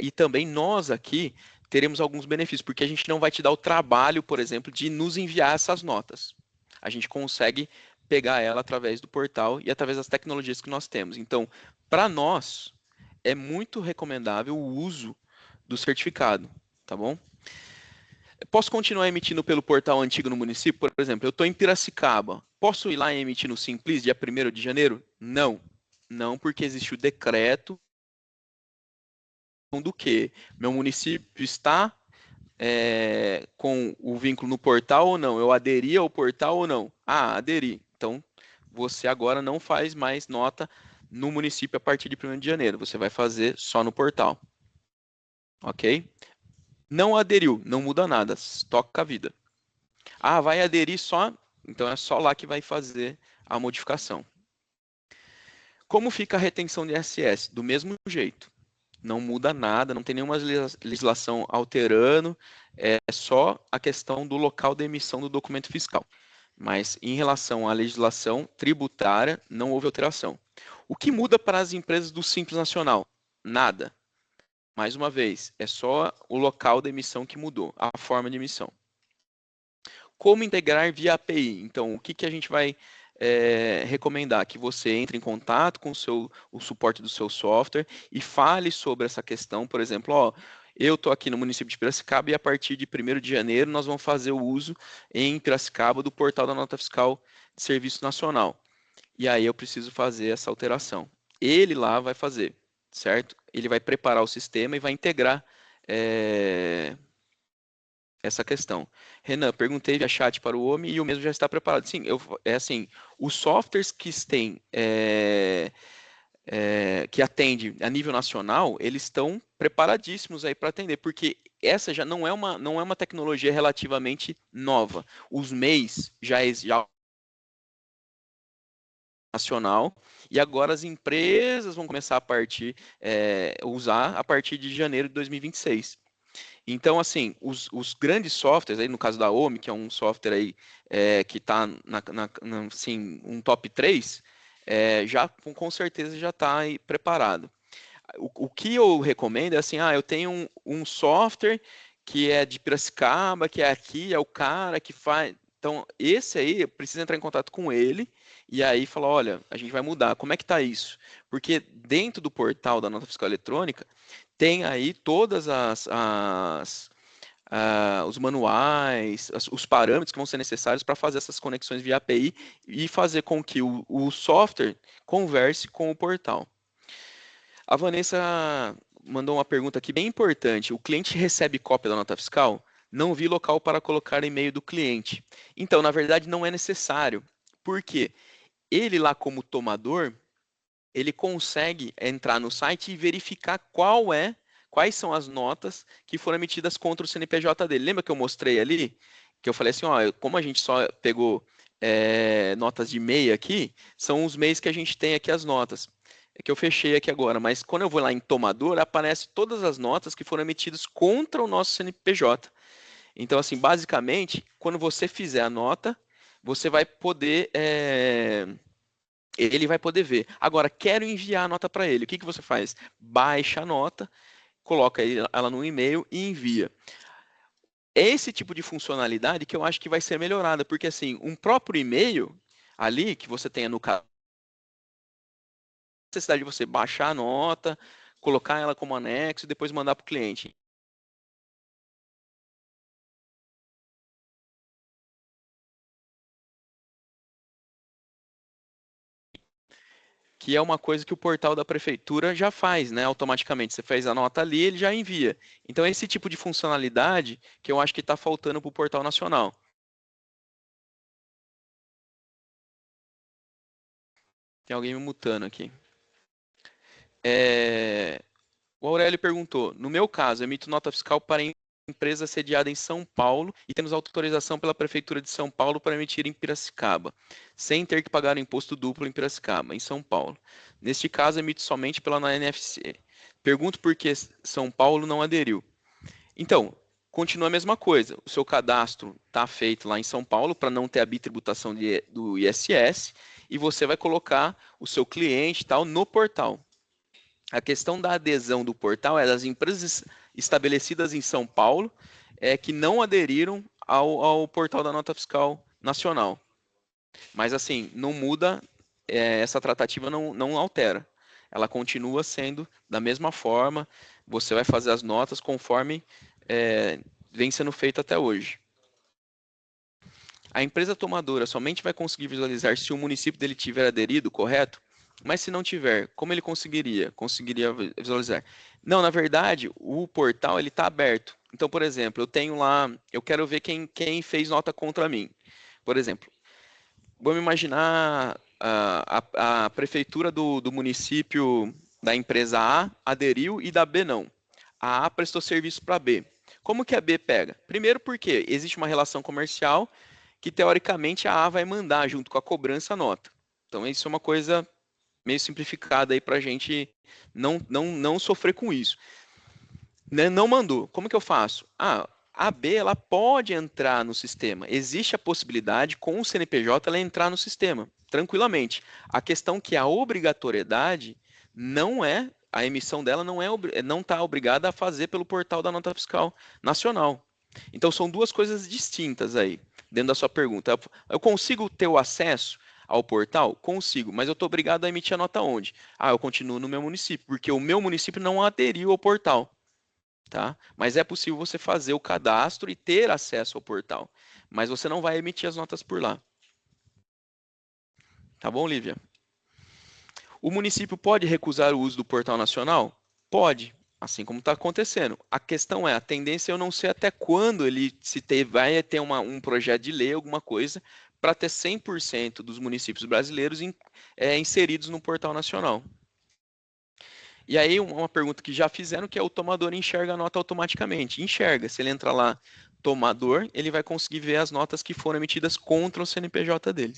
e também nós aqui teremos alguns benefícios, porque a gente não vai te dar o trabalho, por exemplo, de nos enviar essas notas. A gente consegue pegar ela através do portal e através das tecnologias que nós temos. Então, para nós, é muito recomendável o uso do certificado, tá bom? Posso continuar emitindo pelo portal antigo no município? Por exemplo, eu estou em Piracicaba. Posso ir lá e emitir no Simples dia 1º de janeiro? Não. Não, porque existe o decreto do que meu município está com o vínculo no portal ou não? Eu aderi ao portal ou não? Ah, aderi. Então, você agora não faz mais nota no município a partir de 1º de janeiro. Você vai fazer só no portal. Ok? Não aderiu, não muda nada, toca a vida. Ah, vai aderir só, então é só lá que vai fazer a modificação. Como fica a retenção de ISS? Do mesmo jeito. Não muda nada, não tem nenhuma legislação alterando, é só a questão do local da emissão do documento fiscal. Mas em relação à legislação tributária, não houve alteração. O que muda para as empresas do Simples Nacional? Nada. Mais uma vez, é só o local da emissão que mudou, a forma de emissão. Como integrar via API? Então, o que a gente vai recomendar? Que você entre em contato com o suporte do seu software e fale sobre essa questão. Por exemplo, ó, eu estou aqui no município de Piracicaba e a partir de 1º de janeiro nós vamos fazer o uso em Piracicaba do portal da Nota Fiscal de Serviço Nacional. E aí eu preciso fazer essa alteração. Ele lá vai fazer, certo? Ele vai preparar o sistema e vai integrar essa questão. Renan, perguntei via chat para o homem e o mesmo já está preparado. Sim, é assim, os softwares que têm, que atendem a nível nacional, eles estão preparadíssimos aí para atender, porque essa já não é uma tecnologia relativamente nova. Os MEIs já nacional, e agora as empresas vão começar a usar a partir de janeiro de 2026. Então, assim, os grandes softwares, aí no caso da OMI, que é um software aí, que está assim, um top 3, já com certeza já está aí preparado. O que eu recomendo é assim, eu tenho um software que é de Piracicaba, que é aqui, é o cara que faz. Então, esse aí, precisa entrar em contato com ele e aí falar, olha, a gente vai mudar. Como é que está isso? Porque dentro do portal da Nota Fiscal Eletrônica, tem aí todas os manuais, os parâmetros que vão ser necessários para fazer essas conexões via API e fazer com que o software converse com o portal. A Vanessa mandou uma pergunta aqui bem importante. O cliente recebe cópia da nota fiscal? Não vi local para colocar e-mail do cliente. Então, na verdade, não é necessário. Por quê? Ele lá como tomador, ele consegue entrar no site e verificar quais são as notas que foram emitidas contra o CNPJ dele. Lembra que eu mostrei ali? Que eu falei assim, ó, como a gente só pegou notas de MEI aqui, são os MEIs que a gente tem aqui as notas. É que eu fechei aqui agora, mas quando eu vou lá em tomador, aparece todas as notas que foram emitidas contra o nosso CNPJ. Então, assim, basicamente, quando você fizer a nota, você vai poder... ele vai poder ver. Agora, quero enviar a nota para ele. O que você faz? Baixa a nota, coloca ela no e-mail e envia. É esse tipo de funcionalidade que eu acho que vai ser melhorada, porque assim, um próprio e-mail ali que você tenha no caso, necessidade de você baixar a nota, colocar ela como anexo e depois mandar para o cliente. Que é uma coisa que o portal da prefeitura já faz, né? Automaticamente. Você fez a nota ali, ele já envia. Então, é esse tipo de funcionalidade que eu acho que está faltando para o portal nacional. Tem alguém me mutando aqui. O Aurélio perguntou, no meu caso, emito nota fiscal para empresa sediada em São Paulo e temos autorização pela Prefeitura de São Paulo para emitir em Piracicaba, sem ter que pagar o imposto duplo em Piracicaba, em São Paulo. Neste caso, emito somente pela NFC. Pergunto por que São Paulo não aderiu. Então, continua a mesma coisa. O seu cadastro está feito lá em São Paulo para não ter a bitributação do ISS e você vai colocar o seu cliente tal no portal. A questão da adesão do portal é das empresas estabelecidas em São Paulo que não aderiram ao portal da Nota Fiscal Nacional. Mas, assim, não muda, essa tratativa não altera. Ela continua sendo da mesma forma, você vai fazer as notas conforme vem sendo feito até hoje. A empresa tomadora somente vai conseguir visualizar se o município dele tiver aderido, correto? Mas se não tiver, como ele conseguiria? Conseguiria visualizar? Não, na verdade, o portal ele está aberto. Então, por exemplo, eu tenho lá, eu quero ver quem fez nota contra mim. Por exemplo, vamos imaginar a prefeitura do município da empresa A aderiu e da B não. A A prestou serviço para a B. Como que a B pega? Primeiro porque existe uma relação comercial que, teoricamente, a A vai mandar junto com a cobrança a nota. Então, isso é uma coisa meio simplificada aí para a gente não sofrer com isso. Né? Não mandou. Como que eu faço? A B ela pode entrar no sistema. Existe a possibilidade, com o CNPJ, ela entrar no sistema, tranquilamente. A questão que a obrigatoriedade não é, a emissão dela não está obrigada a fazer pelo portal da Nota Fiscal Nacional. Então, são duas coisas distintas aí, dentro da sua pergunta. Eu consigo ter o acesso ao portal? Consigo, mas eu estou obrigado a emitir a nota onde? Eu continuo no meu município, porque o meu município não aderiu ao portal. Tá? Mas é possível você fazer o cadastro e ter acesso ao portal, mas você não vai emitir as notas por lá. Tá bom, Lívia? O município pode recusar o uso do portal nacional? Pode, assim como está acontecendo. A questão é, a tendência é eu não sei até quando ele vai ter um projeto de lei, alguma coisa, para ter 100% dos municípios brasileiros inseridos no portal nacional. E aí uma pergunta que já fizeram, que é o tomador enxerga a nota automaticamente. Enxerga, se ele entrar lá, tomador, ele vai conseguir ver as notas que foram emitidas contra o CNPJ dele.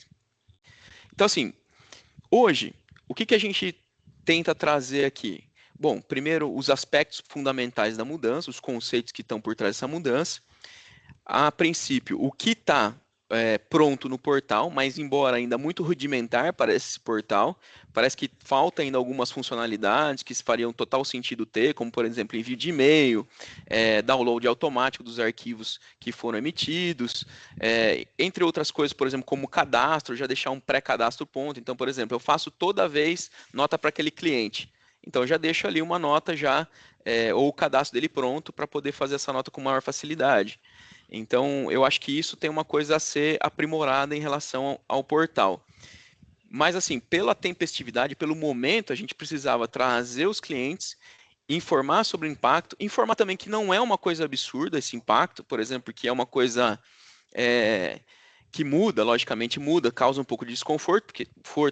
Então assim, hoje, o que a gente tenta trazer aqui? Bom, primeiro os aspectos fundamentais da mudança, os conceitos que estão por trás dessa mudança. A princípio, o que está pronto no portal, mas embora ainda muito rudimentar para esse portal, parece que falta ainda algumas funcionalidades que fariam total sentido ter, como por exemplo envio de e-mail, download automático dos arquivos que foram emitidos, entre outras coisas, por exemplo, como cadastro, já deixar um pré-cadastro ponto. Então, por exemplo, eu faço toda vez nota para aquele cliente. Então, eu já deixo ali uma nota ou o cadastro dele pronto para poder fazer essa nota com maior facilidade. Então, eu acho que isso tem uma coisa a ser aprimorada em relação ao portal. Mas, assim, pela tempestividade, pelo momento, a gente precisava trazer os clientes, informar sobre o impacto, informar também que não é uma coisa absurda esse impacto, por exemplo, que é uma coisa que muda, logicamente muda, causa um pouco de desconforto,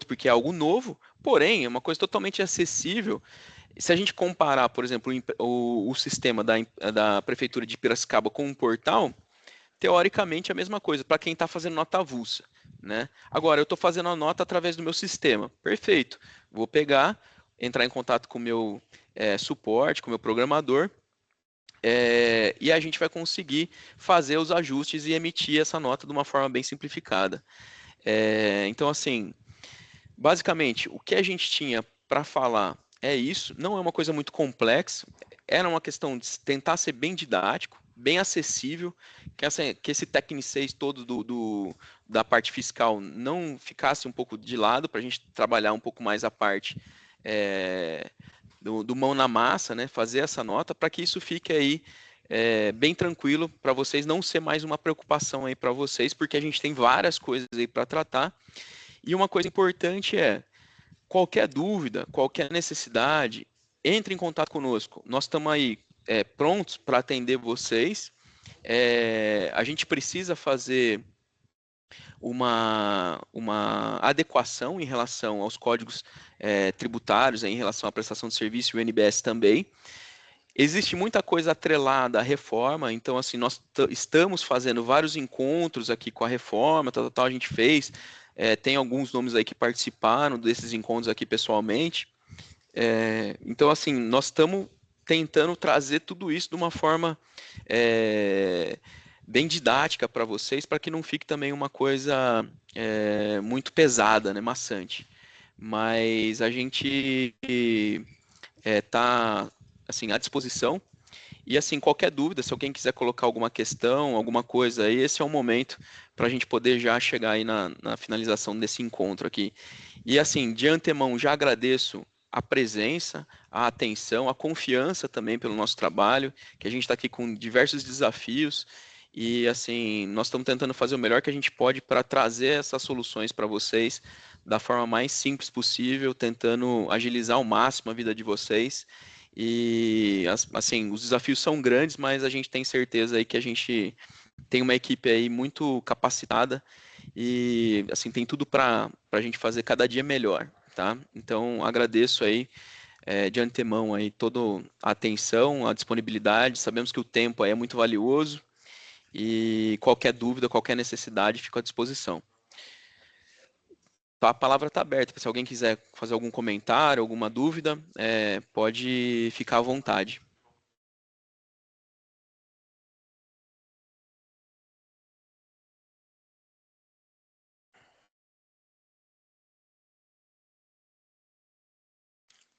porque é algo novo, porém, é uma coisa totalmente acessível. Se a gente comparar, por exemplo, o sistema da Prefeitura de Piracicaba com um portal, teoricamente é a mesma coisa, para quem está fazendo nota avulsa. Né? Agora, eu estou fazendo a nota através do meu sistema. Perfeito. Vou pegar, entrar em contato com o meu suporte, com o meu programador, e a gente vai conseguir fazer os ajustes e emitir essa nota de uma forma bem simplificada. Então, assim, basicamente, o que a gente tinha para falar é isso. Não é uma coisa muito complexa. Era uma questão de tentar ser bem didático, bem acessível, que esse tecnicês todo da parte fiscal não ficasse um pouco de lado, para a gente trabalhar um pouco mais a parte do mão na massa, né? Fazer essa nota, para que isso fique aí bem tranquilo, para vocês, não ser mais uma preocupação aí para vocês, porque a gente tem várias coisas aí para tratar. E uma coisa importante qualquer dúvida, qualquer necessidade, entre em contato conosco. Nós estamos aí prontos para atender vocês. A gente precisa fazer uma adequação em relação aos códigos tributários, em relação à prestação de serviço e o NBS também. Existe muita coisa atrelada à reforma, então assim, nós estamos fazendo vários encontros aqui com a reforma, a gente fez, tem alguns nomes aí que participaram desses encontros aqui pessoalmente, então assim, nós estamos tentando trazer tudo isso de uma forma bem didática para vocês, para que não fique também uma coisa muito pesada, né, maçante. Mas a gente está assim, à disposição. E assim, qualquer dúvida, se alguém quiser colocar alguma questão, alguma coisa aí, esse é o momento para a gente poder já chegar aí na finalização desse encontro aqui. E assim, de antemão, já agradeço a presença, a atenção, a confiança também pelo nosso trabalho, que a gente está aqui com diversos desafios e, assim, nós estamos tentando fazer o melhor que a gente pode para trazer essas soluções para vocês da forma mais simples possível, tentando agilizar ao máximo a vida de vocês. E, assim, os desafios são grandes, mas a gente tem certeza aí que a gente tem uma equipe aí muito capacitada e, assim, tem tudo para a gente fazer cada dia melhor, tá? Então, agradeço aí de antemão aí toda a atenção, a disponibilidade. Sabemos que o tempo aí é muito valioso e qualquer dúvida, qualquer necessidade, fico à disposição. Tá, a palavra está aberta. Se alguém quiser fazer algum comentário, alguma dúvida, pode ficar à vontade.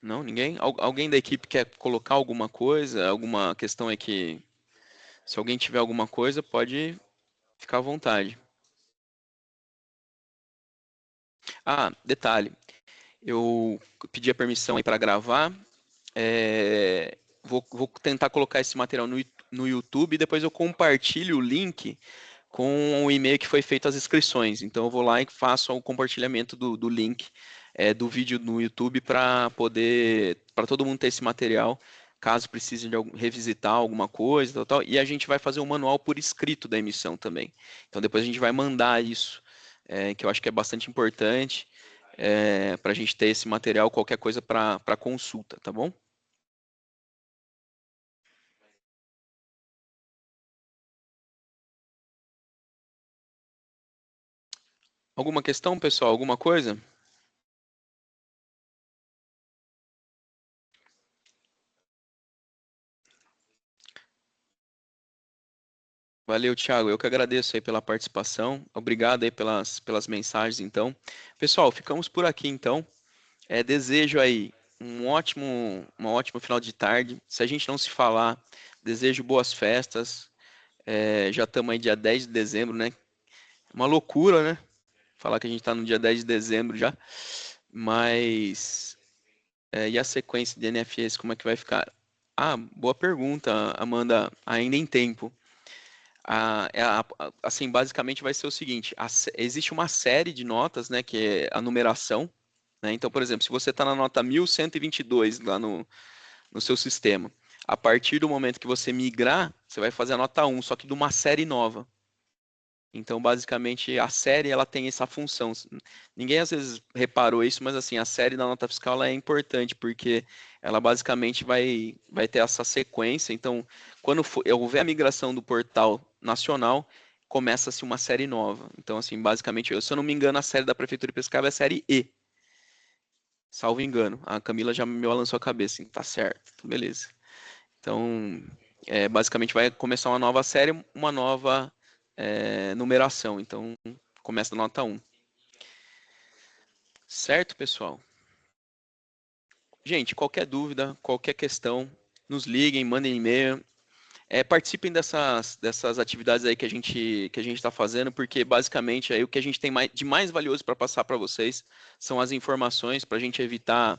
Não, ninguém? Alguém da equipe quer colocar alguma coisa? Alguma questão é que, se alguém tiver alguma coisa, pode ficar à vontade. Ah, detalhe. Eu pedi a permissão aí para gravar. Vou tentar colocar esse material no YouTube e depois eu compartilho o link com o e-mail que foi feito as inscrições. Então eu vou lá e faço o compartilhamento do link do vídeo no YouTube para todo mundo ter esse material, caso precise de revisitar alguma coisa, tal. E a gente vai fazer um manual por escrito da emissão também. Então depois a gente vai mandar isso, que eu acho que é bastante importante, para a gente ter esse material, qualquer coisa para consulta, tá bom? Alguma questão, pessoal? Alguma coisa? Valeu, Thiago. Eu que agradeço aí pela participação. Obrigado aí pelas mensagens, então. Pessoal, ficamos por aqui, então. Desejo aí uma ótima final de tarde. Se a gente não se falar, desejo boas festas. Já estamos aí dia 10 de dezembro, né? Uma loucura, né? Falar que a gente está no dia 10 de dezembro já. Mas, e a sequência de NFS, como é que vai ficar? Ah, boa pergunta, Amanda. Ainda em tempo. Assim, basicamente vai ser o seguinte: existe uma série de notas, né, que é a numeração, né? Então, por exemplo, se você está na nota 1122 lá no seu sistema, a partir do momento que você migrar, você vai fazer a nota 1, só que de uma série nova. Então, basicamente, a série ela tem essa função. Ninguém às vezes reparou isso, mas assim, a série da nota fiscal ela é importante porque ela basicamente vai ter essa sequência. Então, quando houver a migração do portal nacional, começa-se uma série nova. Então, assim, basicamente, se eu não me engano, a série da Prefeitura de Piracicaba é a série E. Salvo engano. A Camila já me balançou a cabeça. Tá certo, beleza. Então, basicamente vai começar uma nova série, uma nova numeração. Então, começa da nota 1. Certo, pessoal? Gente, qualquer dúvida, qualquer questão, nos liguem, mandem e-mail. Participem dessas atividades aí que a gente está fazendo, porque basicamente aí o que a gente tem de mais valioso para passar para vocês são as informações para a gente evitar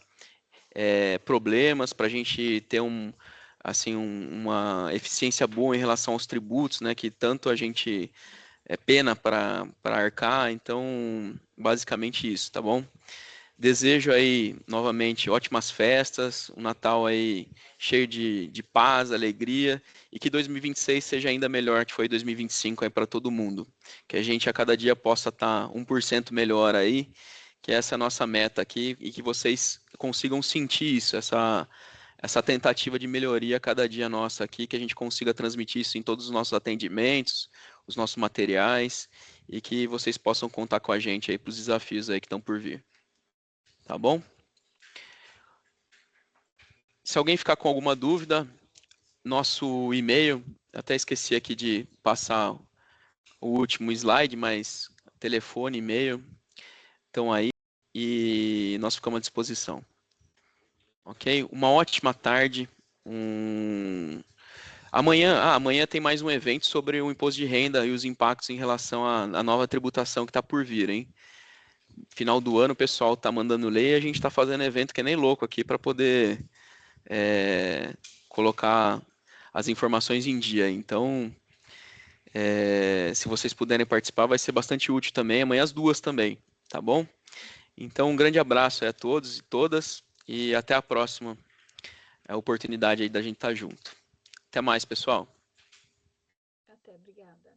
problemas, para a gente ter uma eficiência boa em relação aos tributos, né, que tanto a gente pena para arcar. Então, basicamente isso, tá bom? Desejo aí, novamente, ótimas festas, um Natal aí cheio de paz, alegria, e que 2026 seja ainda melhor que foi 2025 aí para todo mundo. Que a gente a cada dia possa estar 1% melhor aí, que essa é a nossa meta aqui, e que vocês consigam sentir isso, essa tentativa de melhoria a cada dia nossa aqui, que a gente consiga transmitir isso em todos os nossos atendimentos, os nossos materiais, e que vocês possam contar com a gente aí para os desafios aí que estão por vir. Tá bom? Se alguém ficar com alguma dúvida, nosso e-mail, até esqueci aqui de passar o último slide, mas telefone, e-mail, estão aí e nós ficamos à disposição. Ok? Uma ótima tarde. Amanhã tem mais um evento sobre o imposto de renda e os impactos em relação à nova tributação que está por vir, hein? final do ano o pessoal tá mandando ler e a gente tá fazendo evento que é nem louco aqui para poder colocar as informações em dia. Então, se vocês puderem participar, vai ser bastante útil também. Amanhã às 2 também, tá bom? Então, um grande abraço a todos e todas e até a próxima oportunidade aí da gente estar junto. Até mais, pessoal. Até, obrigada.